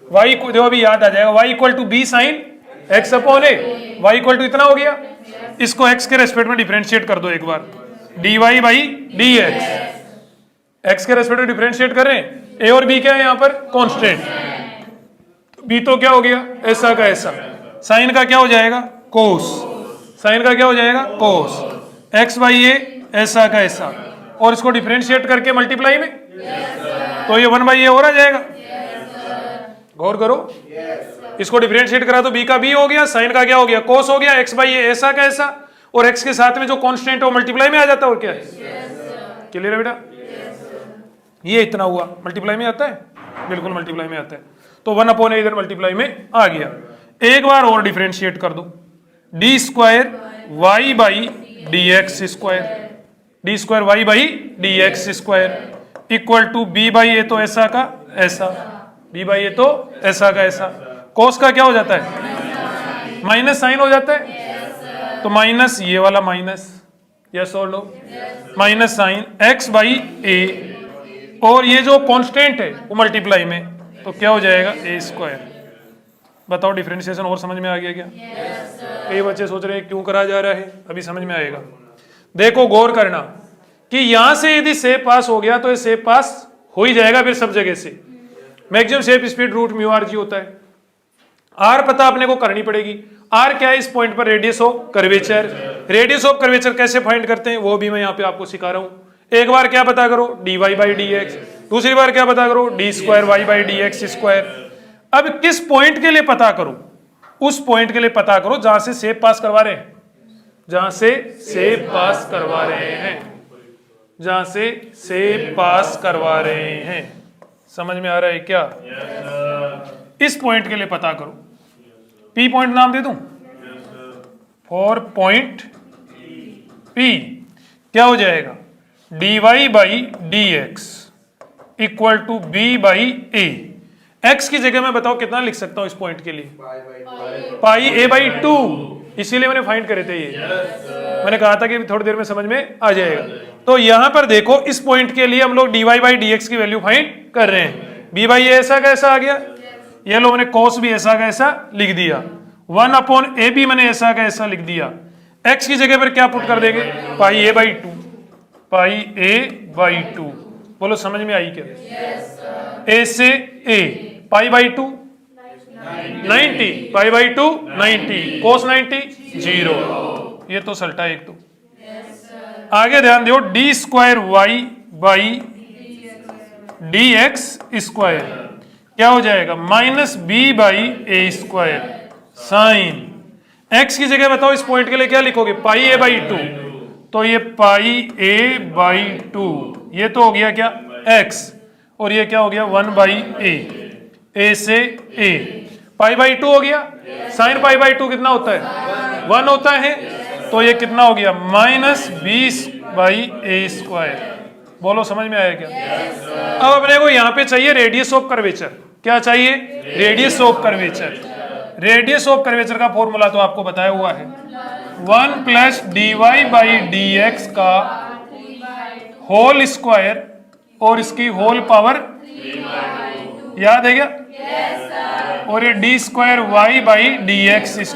y को देखो अभी याद आ जाएगा, y equal to B sine x upon A. y equal to इतना हो गया, इसको x के रेस्पेक्ट में डिफरेंशिएट कर दो एक बार, dy बाई dx। x के रेस्पेक्ट में डिफरेंशिएट कर रहे हैं। a और b क्या है यहाँ पर? कांस्टेंट। b तो क्या हो गया? ऐसा का ऐसा। साइन का क्या हो जाएगा? कोस। साइन का क्या हो जाएगा? कोस। x बाई ए ऐसा का ऐसा, और इसको डिफरेंशिएट करके मल्टीप्लाई में, तो ये 1 बाई ए और आ जाएगा। गौर करो, इसको डिफरेंशिएट करा तो b का b हो गया, साइन का क्या हो गया? कोस हो गया, x बाई ए ऐसा का ऐसा, और x के साथ में जो कांस्टेंट है वो मल्टीप्लाई में आ जाता है। और क्या है? क्लियर है बेटा? ये इतना हुआ, मल्टीप्लाई में आता है? बिल्कुल मल्टीप्लाई में आता है। तो 1 अपॉन ए इधर मल्टीप्लाई में आ गया। एक बार और डिफरेंशिएट कर दो, D square Y by D x square, d square Y by D x square equal to B by a तो ऐसा का ऐसा, बी बाई ए तो ऐसा का ऐसा। कोस का क्या हो जाता है? माइनस साइन हो जाता है, तो माइनस ये वाला माइनस, यस और no? Minus sine x by a, और ये जो कांस्टेंट है वो मल्टीप्लाई में, तो क्या हो जाएगा? ए स्क्वायर। बताओ डिफरेंशिएशन और समझ में आ गया क्या? कई बच्चे सोच रहे हैं क्यों करा जा रहा है, अभी समझ में आएगा। देखो गौर करना कि यहां से यदि सेप पास हो गया तो ये सेप पास हो ही जाएगा फिर सब जगह से। Maximum safe speed root mu are g होता है। आर पता अपने को करनी पड़ेगी। आर क्या है? इस पॉइंट पर radius of curvature. Radius of curvature कैसे फाइंड करते हैं वो भी मैं यहाँ पे आपको सिखा रहा हूँ। एक बार क्या पता करो? D Y by D X. दूसरी बार क्या पता करो? D square Y by D x square. अब किस पॉइंट के लिए पता करो? उस पॉइंट के लिए पता करो जहां से सेप पास करवा रहे हैं, जहां से सेप पास करवा रहे हैं, जहां से सेप पास करवा रहे हैं। समझ में आ रहा है क्या? इस पॉइंट के लिए पता करो। पी पॉइंट नाम दे दूं? फॉर पॉइंट पी क्या हो जाएगा? D Y by D x equal to B by A. X की जगह मैं बताओ कितना लिख सकता हूं इस पॉइंट के लिए? पाई ए बाई 2। इसीलिए मैंने फाइंड करे थे ये। मैंने कहा था कि थोड़ी देर में समझ में आ जाएगा। तो यहां पर देखो इस पॉइंट के लिए हम लोग D Y by D X की वैल्यू फाइंड कर रहे हैं। बी बाई ए ऐसा कैसा आ गया? ये लो मैंने कोस भी ऐसा कैसा लिख दिया। 1 अपॉन ए भी मैंने ऐसा कैसा लिख दिया। एक्स की जगह पर क्या पुट कर देंगे? पाई A by 2, pi A by 2। बोलो समझ में आई क्या? ए से ए, पाई बाई 2 90, पाई बाई 2 90, कोस 90 0। ये तो सल्टा एक तो। आगे ध्यान दो, D square Y by D x square क्या हो जाएगा? Minus B by A square sine. X की जगह बताओ इस पॉइंट के लिए क्या लिखोगे? पाई ए बाई 2, तो ये पाई ए बाई 2, ये तो हो गया क्या? एक्स, और ये क्या हो गया? 1 बाई ए, ए से ए, π/2 हो गया। sin π/2 कितना होता है 1 होता है, तो ये कितना हो गया -20/a²। बोलो समझ में आया क्या? अब अपने को यहाँ पे चाहिए रेडियस ऑफ कर्वेचर। क्या चाहिए? Radius of curvature. Radius of curvature का फॉर्मूला तो आपको बताया हुआ है 1 + dy/dx का होल स्क्वायर और इसकी होल पावर, याद है क्या? और ये d² y/dx²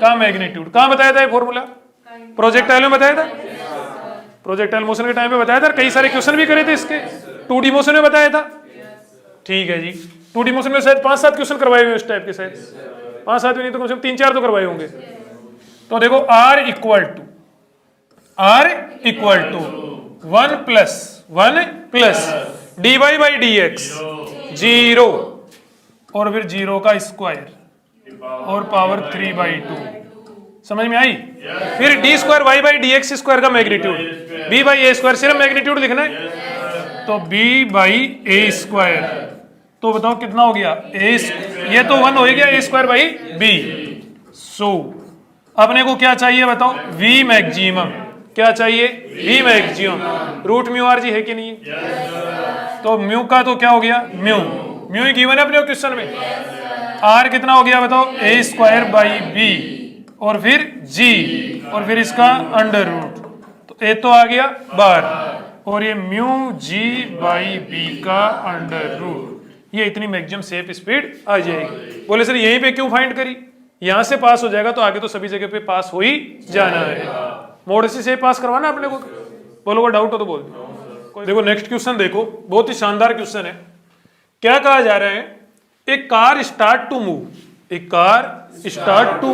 का मैग्नीट्यूड कहाँ बताया था ये फॉर्मूला? प्रोजेक्टाइल में बताया था। प्रोजेक्टाइल मोशन के टाइम पे बताया था, कई सारे क्वेश्चन भी करे थे इसके। 2D मोशन में बताया था। ठीक है जी, 2D मोशन में शायद 5-7 क्वेश्चन करवाए हुए इस टाइप के, शायद 5-7 भी नहीं तो कम से कम 3-4 तो करवाए होंगे। तो देखो r इक्वल टू 1 + dy/dx 0 और फिर 0 का स्क्वायर और पावर 3/2। समझ में आई? फिर d² y/dx² का मैग्नीट्यूड b/a², सिर्फ मैग्नीट्यूड लिखना है तो b/a²। तो बताओ कितना हो गया? ये तो 1 हो गया a²/b। सो अपने को क्या चाहिए बताओ? v maximum. क्या चाहिए? v maximum. Root mu R G है कि नहीं? तो म्यू का तो क्या हो गया? म्यू ही गिवन है अपने क्वेश्चन में। r कितना हो गया बताओ? a²/b और फिर g और फिर इसका अंडर रूट, तो a तो आ गया 12 और ये μg/b का अंडर रूट। ये इतनी मैक्सिमम सेफ स्पीड आ जाएगी। बोले सर यहीं पे क्यों फाइंड करी? यहां से पास हो जाएगा तो आगे तो सभी जगह पे पास हो ही जाना है। मॉडसी से पास करवाना अपने को। बोलो को डाउट हो तो बोल दो। देखो नेक्स्ट क्वेश्चन देखो, बहुत ही शानदार क्वेश्चन है। क्या कहा जा रहा है? A car start to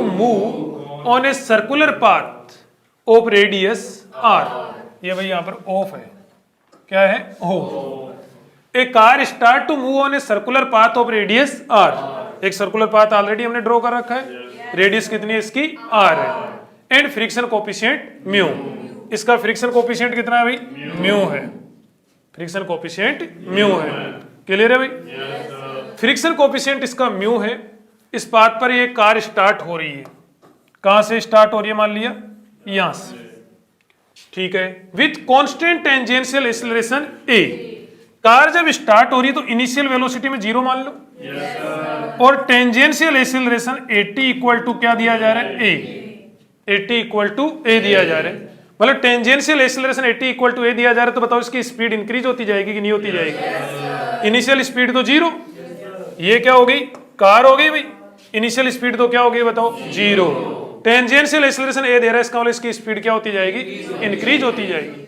move on a circular path of radius r। ये भाई यहां पर ऑफ है, क्या है? Of. A car start to move on a circular path of radius r। एक सर्कुलर पाथ ऑलरेडी हमने ड्रॉ कर रखा है, रेडियस कितनी है इसकी? r है। And friction coefficient mu. इसका फ्रिक्शन कोफिशिएंट कितना है भाई? म्यू है। फ्रिक्शन कोफिशिएंट म्यू है। क्लियर है भाई? फ्रिक्शन कोफिशिएंट इसका म्यू है। इस पाथ पर ये कार स्टार्ट हो रही है। कहां से स्टार्ट हो रही है? मान लिया यहां से, ठीक है। With constant tangential acceleration a। Car जब स्टार्ट हो रही है तो इनिशियल वेलोसिटी में 0 मान लो, और टेंजेंशियल एक्सीलरेशन 80 इक्वल टू क्या दिया जा रहा है? a। 80 इक्वल टू a दिया जा रहा है। मतलब tangential acceleration 80 equal to a दिया जा रहा है, तो बताओ इसकी स्पीड इंक्रीज होती जाएगी कि नहीं होती जाएगी? इनिशियल स्पीड तो 0, ये क्या हो गई? कार हो गई भाई। इनिशियल स्पीड तो क्या हो गई बताओ? 0। टेंजेंशियल एक्सीलरेशन a दे रहा है, इसका मतलब इसकी स्पीड क्या होती जाएगी? इंक्रीज होती जाएगी।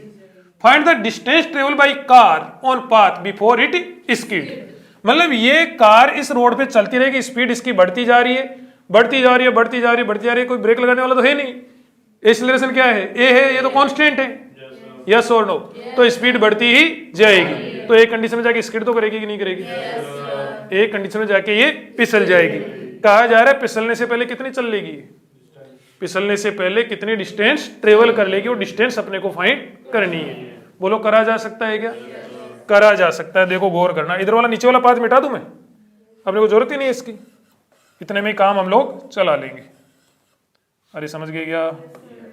Find the distance travel by car on path before it skid. मतलब ये कार इस रोड पे चलती रहेगी, स्पीड इसकी बढ़ती जा रही है, बढ़ती जा रही है, बढ़ती जा रही है, बढ़ती जा रही है, कोई ब्रेक लगाने वाला तो है नहीं। एक्सीलरेशन क्या है? a है, ये तो कांस्टेंट है। यस और नो? तो स्पीड बढ़ती ही जाएगी। तो एक कंडीशन में जाके स्किड तो करेगी कि नहीं करेगी? एक कंडीशन में जाके ये फिसल जाएगी। कहा जा रहा है फिसलने से पहले कितनी चल लेगी? फिसलने से पहले कितनी डिस्टेंस ट्रेवल कर लेगी, वो डिस्टेंस अपने को फाइंड करनी है। बोलो करा जा सकता है क्या? करा जा सकता है। देखो गौर करना, इधर वाला नीचे वाला पाथ मिटा दूं मैं, अपने को जरूरत ही नहीं है इसकी, इतने में काम हम लोग चला लेंगे। अरे समझ गए क्या?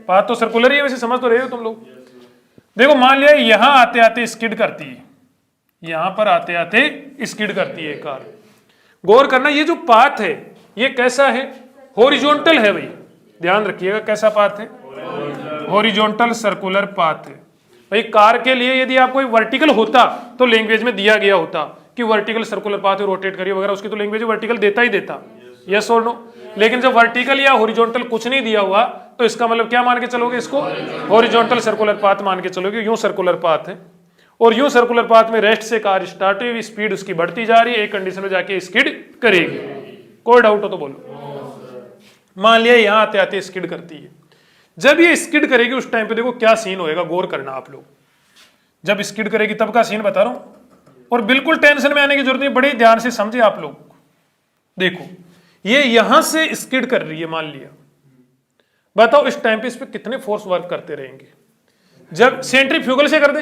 पाथ तो सर्कुलर ही है, वैसे समझ तो रहे हो तुम लोग। देखो मान लिया यहां आते आते स्किड करती है, यहां पर आते आते स्किड करती है कार। गौर करना, ये जो पाथ है ये कैसा है? हॉरिजॉन्टल है भाई, ध्यान रखिएगा। कैसा पाथ है? हॉरिजॉन्टल सर्कुलर पाथ है भाई। कार के लिए यदि आप कोई वर्टिकल होता तो लैंग्वेज में दिया गया होता कि वर्टिकल सर्कुलर पाथ रोटेट करिए वगैरह, उसकी तो लैंग्वेज वर्टिकल देता ही देता। यस और नो? लेकिन जब वर्टिकल या हॉरिजॉन्टल कुछ नहीं दिया हुआ तो इसका मतलब क्या मान के चलोगे? इसको हॉरिजॉन्टल सर्कुलर पाथ मान के चलोगे। यूं सर्कुलर पाथ है और यूं सर्कुलर पाथ में रेस्ट से कार स्टार्ट हुई, स्पीड उसकी बढ़ती जा रही है, एक कंडीशन में जाके स्किड करेगी। कोई डाउट हो तो बोलो। मान लिया यहां आते आते स्किड करती है। जब ये स्किड करेगी उस टाइम पे देखो क्या सीन होएगा, गौर करना आप लोग। जब स्किड करेगी तब का सीन बता रहा हूं, और बिल्कुल टेंशन में आने की जरूरत नहीं, बड़े ध्यान से समझे आप लोग। देखो ये यहां से स्किड कर रही है, मान लिया, बताओ इस टाइम पे इस पे कितने फोर्स वर्क करते रहेंगे? जब सेंट्रीफ्यूगल से कर दे,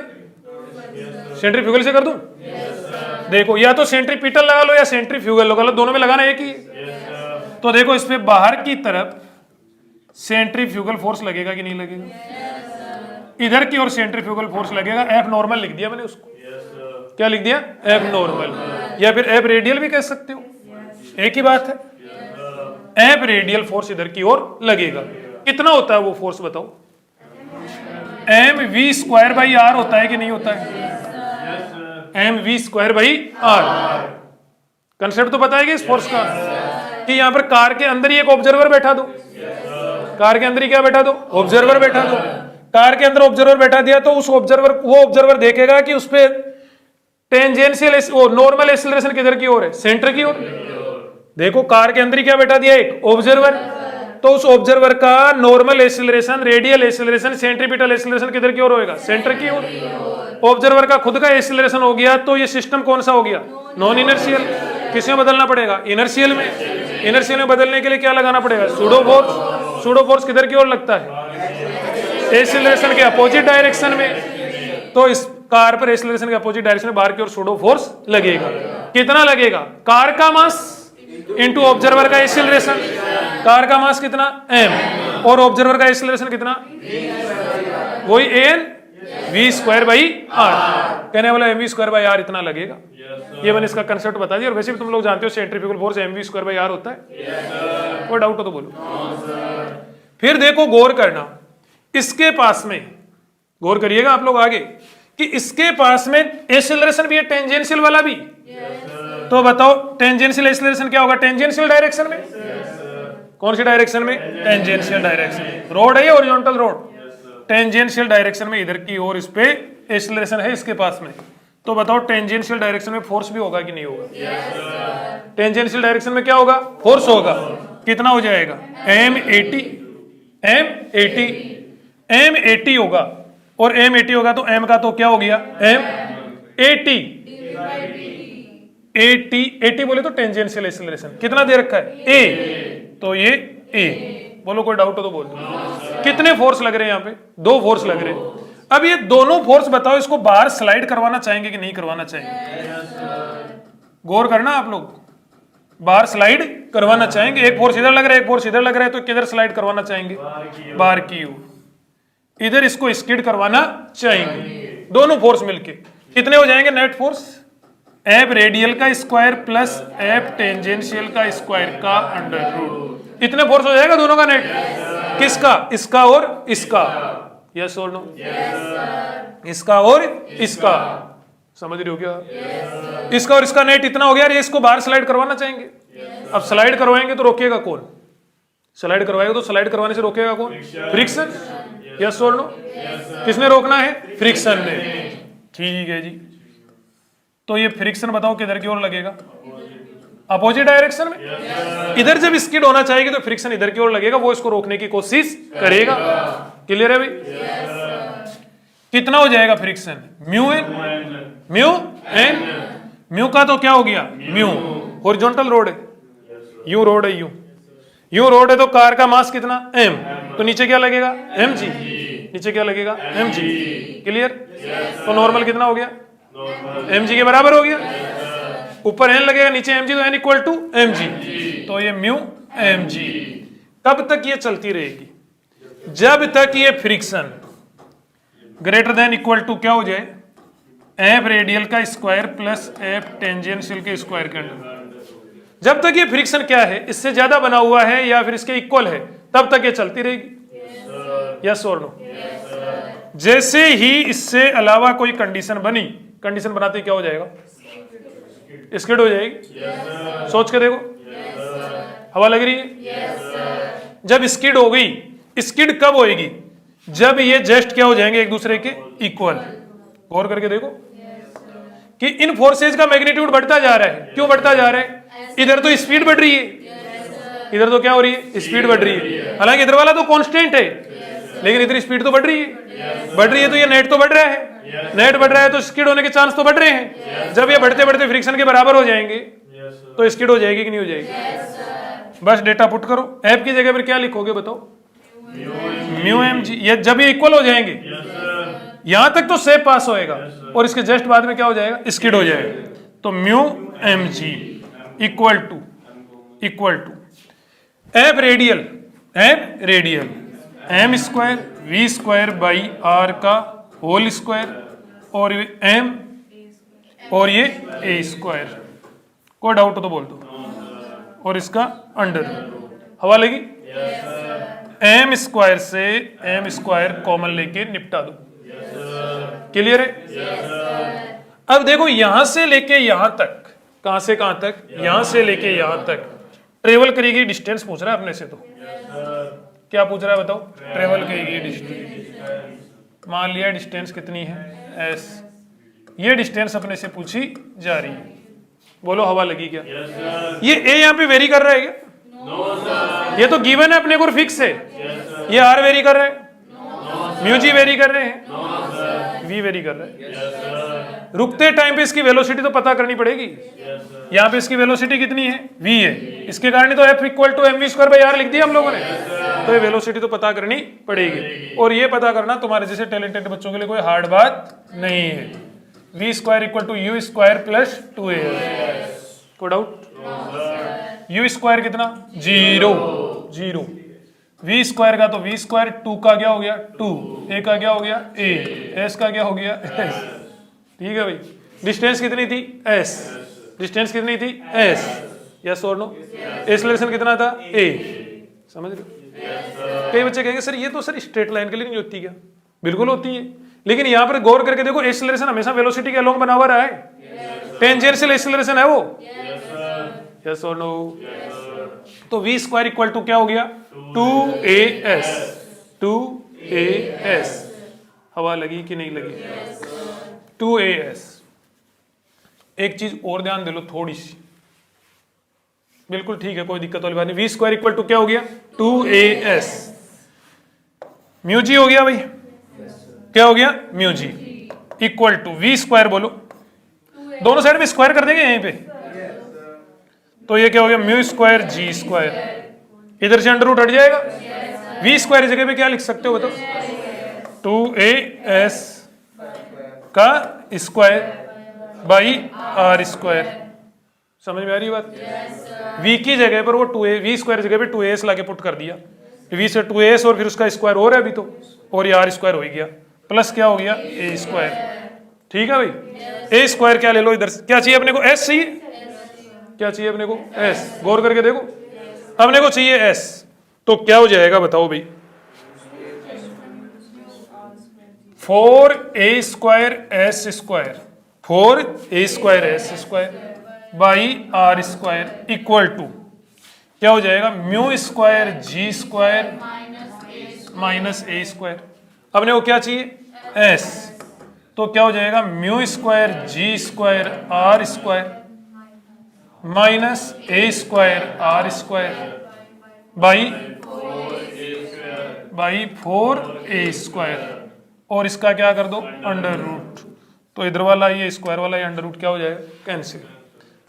सेंट्रीफ्यूगल से कर दूं, देखो या तो सेंट्रीपिटल लगा लो या सेंट्रीफ्यूगल लगा लो, दोनों में लगाना एक ही है। तो देखो इस पे बाहर की तरफ सेंट्रीफ्यूगल फोर्स लगेगा कि नहीं लगेगा? इधर की ओर सेंट्रीफ्यूगल फोर्स लगेगा। एफ नॉर्मल लिख दिया मैंने उसको। क्या लिख दिया? एफ नॉर्मल, या फिर एफ रेडियल भी कह सकते हो, एक ही बात है। एफ रेडियल फोर्स इधर की ओर लगेगा। कितना होता है वो फोर्स बताओ? M V square by R होता है कि नहीं होता है? M V square by R. Concept तो पता है कि इस फोर्स का, कि यहां पर कार के अंदर ही एक ऑब्जर्वर बैठा दो। कार के अंदर ही क्या बैठा दो? ऑब्जर्वर बैठा दो। कार के अंदर ऑब्जर्वर बैठा दिया तो उस ऑब्जर्वर, वो ऑब्जर्वर देखेगा कि उस पे टेंजेंशियल वो नॉर्मल एक्सीलरेशन किधर की ओर है? सेंटर की ओर। देखो कार के अंदर ही क्या बैठा दिया? एक ऑब्जर्वर। तो उस ऑब्जर्वर का normal acceleration, radial acceleration, centripetal acceleration किधर की ओर होएगा? सेंटर की ओर। ऑब्जर्वर का खुद का एक्सीलरेशन हो गया तो ये सिस्टम कौन सा हो गया? Non inertial. किसमें बदलना पड़ेगा? इनर्शियल में। इनर्शियल में बदलने के लिए क्या लगाना पड़ेगा? Pseudo force. सूडो फोर्स किधर की ओर लगता है? एक्सीलरेशन के अपोजिट डायरेक्शन में। तो इस कार पर एक्सीलरेशन के अपोजिट डायरेक्शन में बाहर की ओर सूडो फोर्स लगेगा। कितना लगेगा? कार का मास इनटू ऑब्जर्वर का एक्सीलरेशन। कार का मास कितना? m, और ऑब्जर्वर का एक्सीलरेशन कितना? वही N V square by R. कहने वाला M V square by R इतना लगेगा। ये मैंने इसका कंसेप्ट बता दिया। और वैसे भी तुम लोग जानते हो centrifugal force M V square by R होता है। कोई डाउट हो तो बोलो। फिर देखो गौर करना, इसके पास में गौर करिएगा आप लोग आगे, कि इसके पास में एक्सीलरेशन भी है, टेंजेंशियल वाला भी। तो बताओ टेंजेंशियल एक्सीलरेशन क्या होगा? टेंजेंशियल डायरेक्शन में। कौन सी डायरेक्शन में? Tangential direction. रोड है ये, हॉरिजॉन्टल रोड। टेंजेंशियल डायरेक्शन में इधर की ओर इस पे एक्सीलरेशन है इसके पास में। तो बताओ टेंजेंशियल डायरेक्शन में फोर्स भी होगा कि नहीं होगा? टेंजेंशियल डायरेक्शन में क्या होगा? फोर्स होगा। कितना हो जाएगा? m80 m80 होगा। और m80 होगा तो m का तो क्या हो गया? m80 80 बोले तो टेंजेंशियल एक्सीलरेशन कितना दे रखा है? a। तो ये a। बोलो कोई डाउट हो तो बोल दो। कितने फोर्स लग रहे हैं यहाँ पे? 2 फोर्स लग रहे हैं। अब ये दोनों फोर्स बताओ, इसको बाहर स्लाइड करवाना चाहेंगे कि नहीं करवाना चाहेंगे? गौर करना आप लोग। बाहर स्लाइड करवाना चाहेंगे। एक फोर्स इधर लग रहा है, एक फोर्स इधर लग रहा है, तो किधर स्लाइड करवाना चाहेंगे? बाहर की ओर। इधर इसको स्किड करवाना चाहेंगे। दोनों फोर्स मिलके कितने हो जाएंगे नेट फोर्स? एफ रेडियल का स्क्वायर प्लस एफ टेंजेंशियल का स्क्वायर का अंडर रूट। इतने फोर्स हो जाएगा दोनों का नेट। किसका? इसका और इसका। यस और नो? इसका और इसका। समझ रहे हो क्या? इसका और इसका नेट इतना हो गया। ये इसको बाहर स्लाइड करवाना चाहेंगे। अब स्लाइड करवाएंगे तो रोकेगा कौन? स्लाइड करवाएगा तो स्लाइड करवाने से रोकेगा कौन? फ्रिक्शन। यस और नो? किसने रोकना है? फ्रिक्शन ने। ठीक है जी। तो ये फ्रिक्शन बताओ किधर की ओर लगेगा? अपोजिट डायरेक्शन में। इधर जब स्किड होना चाहिए तो फ्रिक्शन इधर की ओर लगेगा, वो इसको रोकने की कोशिश करेगा। क्लियर है भाई? कितना हो जाएगा फ्रिक्शन? Mu N. म्यू का तो क्या हो गया? म्यू। हॉरिजॉन्टल रोड है, यू रोड है, यू रोड है तो कार का मास कितना? m। तो नीचे क्या लगेगा? mg। नीचे क्या लगेगा? mg। क्लियर? तो नॉर्मल कितना हो गया? mg के बराबर हो गया। ऊपर n लगेगा, नीचे mg, तो n इक्वल टू mg। तो ये म्यू mg। कब तक ये चलती रहेगी? जब तक ये friction greater than equal to क्या हो जाए? एफ रेडियल का स्क्वायर प्लस एफ टेंजेंशियल के स्क्वायर के अंडर। जब तक ये फ्रिक्शन क्या है? इससे ज्यादा बना हुआ है या फिर इसके इक्वल है, तब तक ये चलती रहेगी। यस और नो? जैसे ही इससे अलावा कोई कंडीशन बनी, कंडीशन बनाते क्या हो जाएगा? स्किड हो जाएगी। सोच के देखो। हवा लग रही है? जब स्किड हो गई, स्किड कब होएगी? जब ये जस्ट क्या हो जाएंगे? एक दूसरे के इक्वल। गौर करके देखो कि इन फोर्सेज का मैग्नीट्यूड बढ़ता जा रहा है। क्यों बढ़ता जा रहा है? इधर तो स्पीड बढ़ रही है, इधर तो क्या हो रही है? स्पीड बढ़ रही है। हालांकि इधर वाला तो कांस्टेंट है, लेकिन इधर स्पीड तो बढ़ रही है। बढ़ रही है तो ये नेट तो बढ़ रहा है। नेट बढ़ रहा है तो स्किड होने के चांस तो बढ़ रहे हैं। जब ये बढ़ते बढ़ते फ्रिक्शन के बराबर हो जाएंगे तो स्किड हो जाएगी कि नहीं हो जाएगी? बस डेटा पुट करो। एफ की जगह पर क्या लिखोगे बताओ? Mu mg। ये जब ये इक्वल हो जाएंगे, यहां तक तो सेफ पास होएगा और इसके जस्ट बाद में क्या हो जाएगा? स्किड हो जाएगा। तो mu M G equal to F radial M square V square by R का होल स्क्वायर और एम और ये ए स्क्वायर। कोई डाउट हो तो बोल दो। और इसका अंडर हवा लगी। एम स्क्वायर से एम स्क्वायर कॉमन लेके निपटा दो। क्लियर है? अब देखो यहां से लेके यहां तक, कहां से कहां तक, यहां से लेके यहां तक ट्रेवल करेगी डिस्टेंस पूछ रहा है अपने से। तो क्या पूछ रहा है बताओ? ट्रेवल करेगी डिस्टेंस। मान लिया डिस्टेंस कितनी है एस, ये डिस्टेंस अपने से पूछी जा रही है। बोलो हवा लगी क्या? ये ए यहाँ पे वेरी कर रहा है क्या? ये तो गिवन है अपने को, फिक्स है। ये आर वेरी कर रहे हैं, म्यू जी वेरी कर रहे हैं, वी वेरी कर रहे हैं। रुकते टाइम पे इसकी वेलोसिटी तो पता करनी पड़ेगी। यहाँ पे इसकी वेलोसिटी कितनी है? वी है। इसके कारण तो F equal to M V square by R लिख दिया हम लोगों ने। तो ये वेलोसिटी तो पता करनी पड़ेगी। और ये पता करना तुम्हारे जैसे टैलेंटेड बच्चों के लिए कोई हार्ड बात नहीं है। V square equal to U square plus 2a। कोई डाउट? यू स्क्वायर कितना? 0। वी स्क्वायर का तो वी स्क्वायर, 2 का क्या हो गया 2, ए का क्या हो गया ए, एस का क्या हो गया एस। ठीक है भाई। डिस्टेंस कितनी थी? एस। डिस्टेंस कितनी थी? एस। यस और नो? एक्सेलरेशन कितना था? ए। समझ रहे? कई बच्चे कहेंगे सर ये तो सर स्ट्रेट लाइन के लिए नहीं होती क्या? बिल्कुल होती है, लेकिन यहां पर गौर करके देखो एक्सेलरेशन हमेशा वेलोसिटी के अलोंग बना हुआ रहा है। टेंजेंशियल एक्सेलरेशन है वो। यस और नो? तो वी स्क्वायर इक्वल टू क्या हो गया? 2as। 2as। हवा लगी कि नहीं लगी? 2as। एक चीज और ध्यान दे लो थोड़ी सी। बिल्कुल ठीक है, कोई दिक्कत वाली बात नहीं। वी स्क्वायर इक्वल टू क्या हो गया? 2as। म्यू जी हो गया भाई। क्या हो गया? Mu G equal to V square, बोलो दोनों साइड में स्क्वायर कर देंगे यहीं पे। तो ये क्या हो गया? Mu square G square. इधर से अंडर रूट हट जाएगा। वी स्क्वायर जगह पे क्या लिख सकते हो बताओ? 2as का स्क्वायर बाई आर स्क्वायर। समझ में आ रही बात? वी की जगह पर वो 2a, वी स्क्वायर जगह पे 2as लाके पुट कर दिया। वी से 2as और फिर उसका स्क्वायर और है अभी तो, और ये आर स्क्वायर हो गया प्लस क्या हो गया? ए स्क्वायर। ठीक है भाई। ए स्क्वायर क्या ले लो इधर से? क्या चाहिए अपने को? एस चाहिए। क्या चाहिए अपने को? एस। गौर करके देखो, अपने को चाहिए एस। तो क्या हो जाएगा बताओ भाई? 4a square S square, 4a square S square by R square equal to क्या हो जाएगा? Mu square G square minus A square. अपने को क्या चाहिए? एस। तो क्या हो जाएगा? Mu square G square R square minus A square R square by 4a square. और इसका क्या कर दो? Under root. तो इधर वाला ये स्क्वायर वाला ये अंडर रूट क्या हो जाएगा? कैंसिल।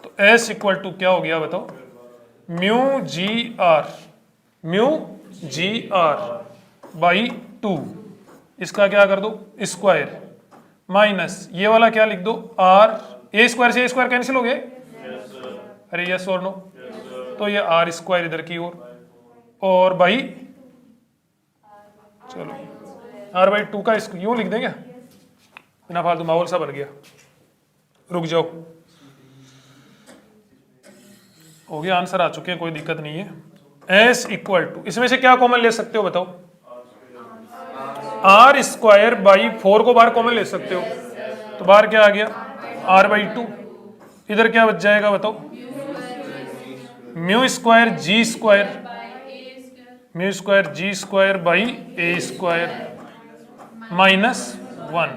तो s इक्वल टू क्या हो गया बताओ? Mu G R by 2। इसका क्या कर दो? स्क्वायर माइनस ये वाला क्या लिख दो? आर। ए स्क्वायर से ए स्क्वायर कैंसिल हो गए। अरे यस और नो? तो ये आर स्क्वायर इधर की ओर और बाई, चलो आर बाई 2 का यूं लिख देंगे, बिना फालतू माहौल सा बन गया। रुक जाओ, हो गया, आंसर आ चुके हैं, कोई दिक्कत नहीं है। एस इक्वल टू, इसमें से क्या कॉमन ले सकते हो बताओ? आर स्क्वायर बाई 4 को बाहर कॉमन ले सकते हो, तो बाहर क्या आ गया? R by 2। इधर क्या बच जाएगा बताओ? Mu square G square by A square minus 1।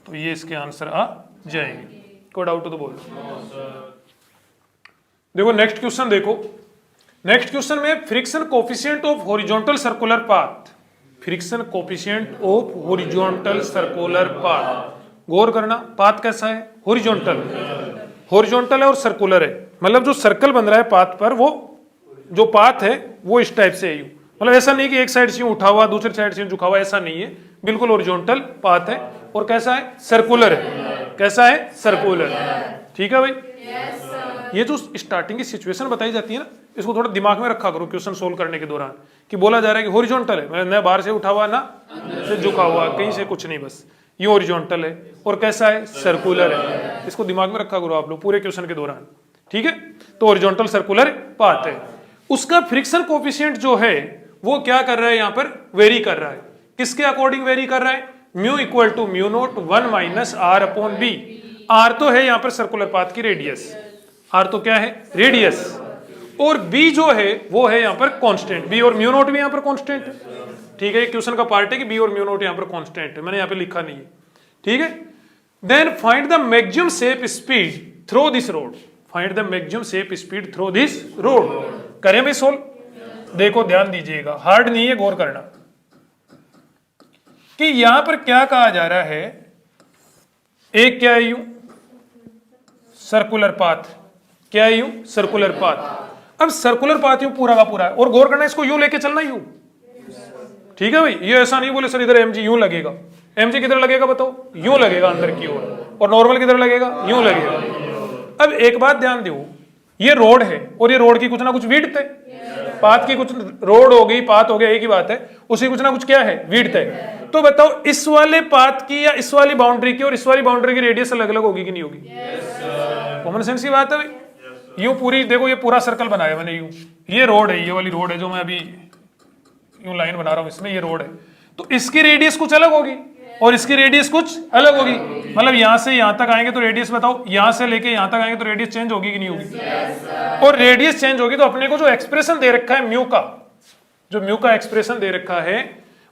तो ये इसके आंसर आ जाएंगे। कोई डाउट हो तो बोल। देखो नेक्स्ट क्वेश्चन, देखो नेक्स्ट क्वेश्चन में friction coefficient of horizontal circular path, friction coefficient of horizontal circular path. गौर करना, पाथ कैसा है? हॉरिजॉन्टल है और सर्कुलर है। मतलब जो सर्कल बन रहा है पाथ पर, वो जो पाथ है वो इस टाइप से है। मतलब ऐसा नहीं कि एक साइड से उठा हुआ दूसरी साइड से झुका हुआ, ऐसा नहीं है। बिल्कुल हॉरिजॉन्टल पाथ है और कैसा है? सर्कुलर है। कैसा है? सर्कुलर। ठीक है भाई। ये जो स्टार्टिंग की सिचुएशन बताई जाती है ना, इसको थोड़ा दिमाग में रखा करो क्वेश्चन सोल्व करने के दौरान, कि बोला जा रहा है कि हॉरिजॉन्टल है, मतलब न बाहर से उठा हुआ ना से झुका हुआ, कहीं से कुछ नहीं, बस ये हॉरिजॉन्टल है। और कैसा है? सर्कुलर है। इसको दिमाग में रखा करो आप लोग पूरे क्वेश्चन के दौरान, ठीक है। तो हॉरिजॉन्टल सर्कुलर पाथ है, उसका फ्रिक्शन कोफिशिएंट जो है वो क्या कर रहा है, यहाँ पर वेरी कर रहा है। किसके अकॉर्डिंग वेरी कर रहा है? Mu equal to mu naught 1 minus R upon B. R तो है यहाँ पर सर्कुलर पाथ की रेडियस, आर तो क्या है? रेडियस। और बी जो है वो है यहाँ पर कांस्टेंट, बी और म्यू नोट भी यहाँ पर कांस्टेंट है, ठीक है। क्वेश्चन का पार्ट है कि बी और म्यू नोट यहाँ पर कांस्टेंट है, मैंने यहाँ पे लिखा नहीं है, ठीक है। Then find the maximum safe speed through this road, find the maximum safe speed through this road. करें भाई सोल्व? देखो ध्यान दीजिएगा, हार्ड नहीं है, गौर करना कि यहां पर क्या कहा जा रहा है। एक क्या है? यूं सर्कुलर पाथ, क्या है? यूं सर्कुलर पाथ। अब सर्कुलर पाथ यूं पूरा का पूरा है, और गौर करना इसको यूं लेके चलना, यूं, ठीक है भाई। ये ऐसा नहीं बोले सर इधर एमजी यूं लगेगा, एमजी किधर लगेगा बताओ? यूं लगेगा अंदर की ओर, और नॉर्मल किधर लगेगा? यूं लगेगा। अब एक बात ध्यान दो, ये रोड है और ये रोड की कुछ ना कुछ विड्थ है, पाथ की कुछ, रोड हो गई पाथ हो गया एक ही बात है, उसी कुछ ना कुछ क्या है? विड्थ है। तो बताओ इस वाले पाथ की या इस वाली बाउंड्री की और इस वाली बाउंड्री की रेडियस अलग अलग होगी कि नहीं होगी? कॉमन सेंस की बात है भाई। यूं पूरी देखो, ये पूरा सर्कल बनाया मैंने, यूं ये रोड है, ये वाली रोड है जो मैं अभी यूं लाइन बना रहा हूं, इसमें ये रोड है, तो इसकी रेडियस कुछ अलग होगी और इसकी रेडियस कुछ अलग होगी। मतलब यहां से यहां तक आएंगे तो रेडियस बताओ, यहां से लेके यहां तक आएंगे तो रेडियस चेंज होगी कि नहीं होगी? और रेडियस चेंज होगी तो अपने को जो एक्सप्रेशन दे रखा है म्यू का, जो म्यू का एक्सप्रेशन दे रखा है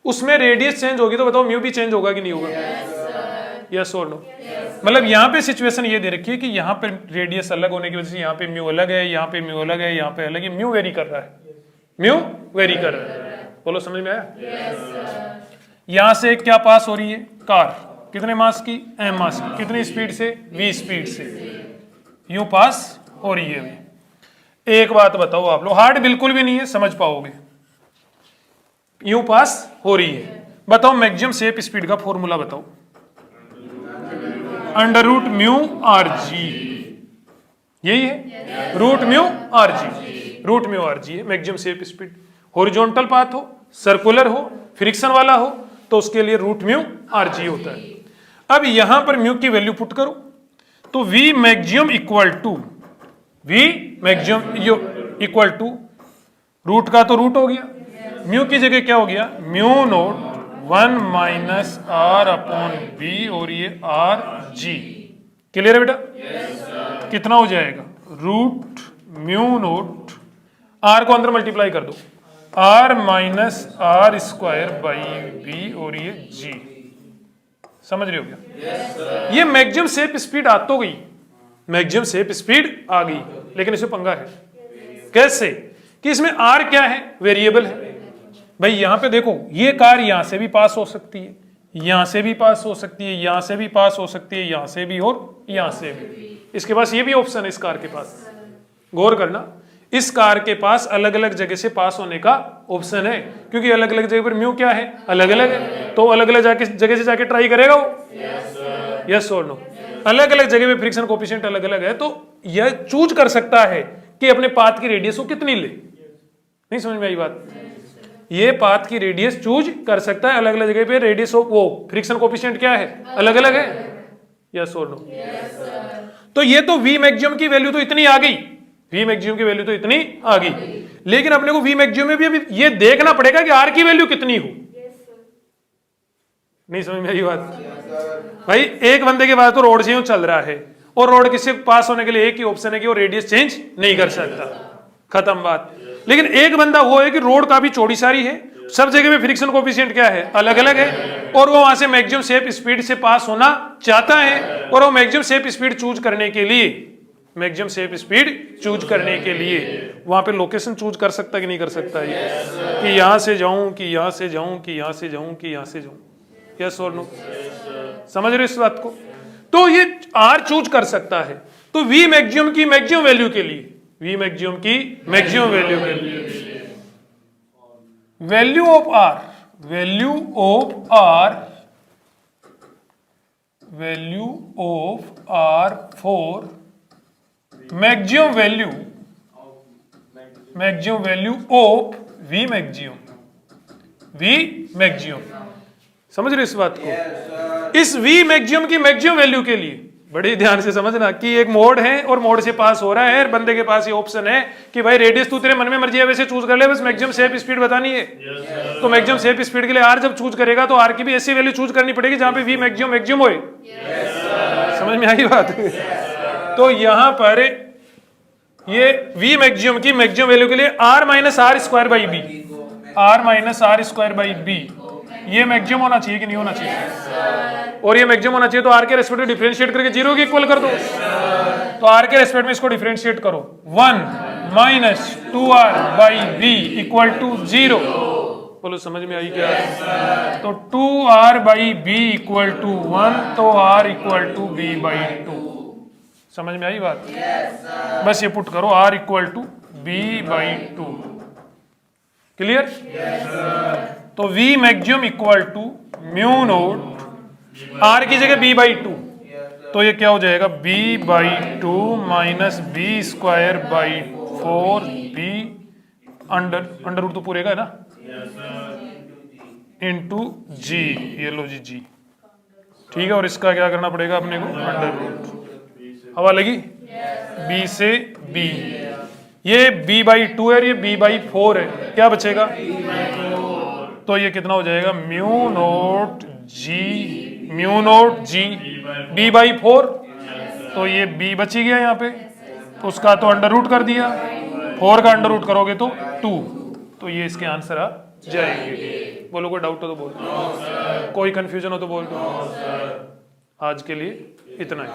उसमें रेडियस चेंज होगी तो बताओ म्यू भी चेंज होगा कि नहीं होगा? यस और नो? मतलब यहाँ पे सिचुएशन ये दे रखी है कि यहाँ पे रेडियस अलग होने की वजह से यहाँ पे म्यू अलग है, यहाँ पे म्यू अलग है, यहाँ पे अलग है, म्यू वेरी कर रहा है, म्यू वेरी कर रहा है। बोलो समझ में आया? यहां से क्या पास हो रही है? कार, कितने मास की? m मास की। कितनी स्पीड से? v स्पीड से। यूं पास हो रही है। एक बात बताओ आप लोग, हार्ड बिल्कुल भी नहीं है, समझ पाओगे। यूं पास हो रही है, बताओ मैक्सिमम सेफ स्पीड का फॉर्मूला बताओ। Under root mu are g, यही है, root mu are g, root mu R G है maximum safe speed. Horizontal path हो, सर्कुलर हो, फ्रिक्शन वाला हो तो उसके लिए रूट म्यू आर जी होता है। अब यहां पर म्यू की वैल्यू पुट करो तो V maximum equal to, V maximum equal to, root का तो रूट हो गया, म्यू की जगह क्या हो गया? Mu naught 1 minus R upon B, और ये आर जी। क्लियर है बेटा? कितना हो जाएगा? रूट म्यू नोट, आर को अंदर मल्टीप्लाई कर दो, R minus R square by B, और ये जी। समझ रहे हो क्या? ये मैक्सिमम सेफ स्पीड आ तो गई, मैक्सिमम सेफ स्पीड आ गई, लेकिन इसमें पंगा है। कैसे? कि इसमें आर क्या है? वेरिएबल है भाई। यहां पे देखो, ये कार यहां से भी पास हो सकती है, यहां से भी पास हो सकती है, यहां से भी पास हो सकती है, यहां से भी और यहां से भी। इसके पास ये भी ऑप्शन है, इस कार के पास, गौर करना, इस कार के पास अलग अलग जगह से पास होने का ऑप्शन है, क्योंकि अलग अलग जगह पर म्यू क्या है? अलग अलग है, तो अलग अलग जगह से जाके ट्राई करेगा वो। यस और नो? अलग अलग जगह पे फ्रिक्शन कोएफिशिएंट अलग अलग है, तो यह चूज कर सकता है कि अपने पाथ की रेडियस को कितनी ले। नहीं समझ में आई बात? ये पाथ की रेडियस चूज कर सकता है, अलग अलग जगह पे रेडियस ऑफ वो फ्रिक्शन कोएफिशिएंट क्या है? अलग अलग है। यस और नो? तो ये तो वी मैक्सिमम की वैल्यू तो इतनी आ गई, वी मैक्सिमम की वैल्यू तो इतनी आ गई, लेकिन अपने को वी मैक्सिमम में भी अभी ये देखना पड़ेगा कि आर की वैल्यू कितनी हो। नहीं समझ में आई बात? भाई एक बंदे के पास तो रोड से यूं चल रहा है, और रोड किसी पास होने के लिए एक ही ऑप्शन है कि वो रेडियस चेंज नहीं कर सकता, खत्म बात। लेकिन एक बंदा वो है कि रोड काफी चौड़ी सारी है, सब जगह में फ्रिक्शन कोएफिशिएंट क्या है? अलग अलग है, और वो वहां से मैक्सिमम सेफ स्पीड से पास होना चाहता है, और वो मैक्सिमम सेफ स्पीड चूज करने के लिए, मैक्सिमम सेफ स्पीड चूज करने के लिए वहां पे लोकेशन चूज कर सकता कि नहीं कर सकता है? कि यहां से जाऊं, कि यहां से जाऊं, कि यहां से जाऊं, कि यहां से जाऊं। यस और नो? समझ रहे हो इस बात को? तो ये आर चूज कर सकता है, तो वी मैक्सिमम की मैक्सिमम वैल्यू के लिए, वी मैक्सिमम की मैक्सिमम वैल्यू के लिए, value of R, value of R, value of R for maximum value of V maximum. समझ रहे इस बात को? इस वी मैक्सिमम की मैक्सिमम वैल्यू के लिए बड़ी ध्यान से समझना कि एक मोड है और मोड से पास हो रहा है, बंदे के पास ये ऑप्शन है कि भाई रेडियस तू तेरे मन में मर्जी है वैसे चूज कर ले, बस मैक्सिमम सेफ स्पीड बतानी है। तो मैक्सिमम सेफ स्पीड के लिए आर जब चूज करेगा तो आर की भी ऐसी वैल्यू चूज करनी पड़ेगी जहां पे वी मैक्सिमम होए। समझ में आई बात? तो यहां पर ये वी मैक्सिमम की मैक्सिमम वैल्यू के लिए R minus R square by B, ये मैक्सिमम होना चाहिए कि नहीं होना चाहिए? और ये मैक्सिमम होना चाहिए तो आर के रेस्पेक्ट में डिफरेंशिएट करके 0 के इक्वल कर दो। तो आर के रेस्पेक्ट में इसको डिफरेंशिएट करो, 1 minus 2r by B equal to 0। बोलो समझ में आई क्या? तो 2r by B equal to 1, तो r equal to b by 2। समझ में आई बात? बस ये पुट करो, r equal to b by 2। Clear? तो v maximum equal to mu naught r की जगह b बाई 2, तो ये क्या हो जाएगा? b by 2 minus B square by 4b under root तो पूरे का है ना, इंटू जी, ये लो जी जी, ठीक है। और इसका क्या करना पड़ेगा अपने को? Under root. हवा लगी? b से b, ये b बाई 2 है, ये b बाई 4 है, क्या बचेगा? तो ये कितना हो जाएगा? Mu naught G b by 4, तो ये b बची गया यहाँ पे, तो उसका तो अंडर रूट कर दिया, 4 का अंडर रूट करोगे तो 2, तो ये इसके आंसर आ जाएंगे। बोलो कोई डाउट हो तो बोल दो, कोई कंफ्यूजन हो तो बोल दो। आज के लिए इतना ही।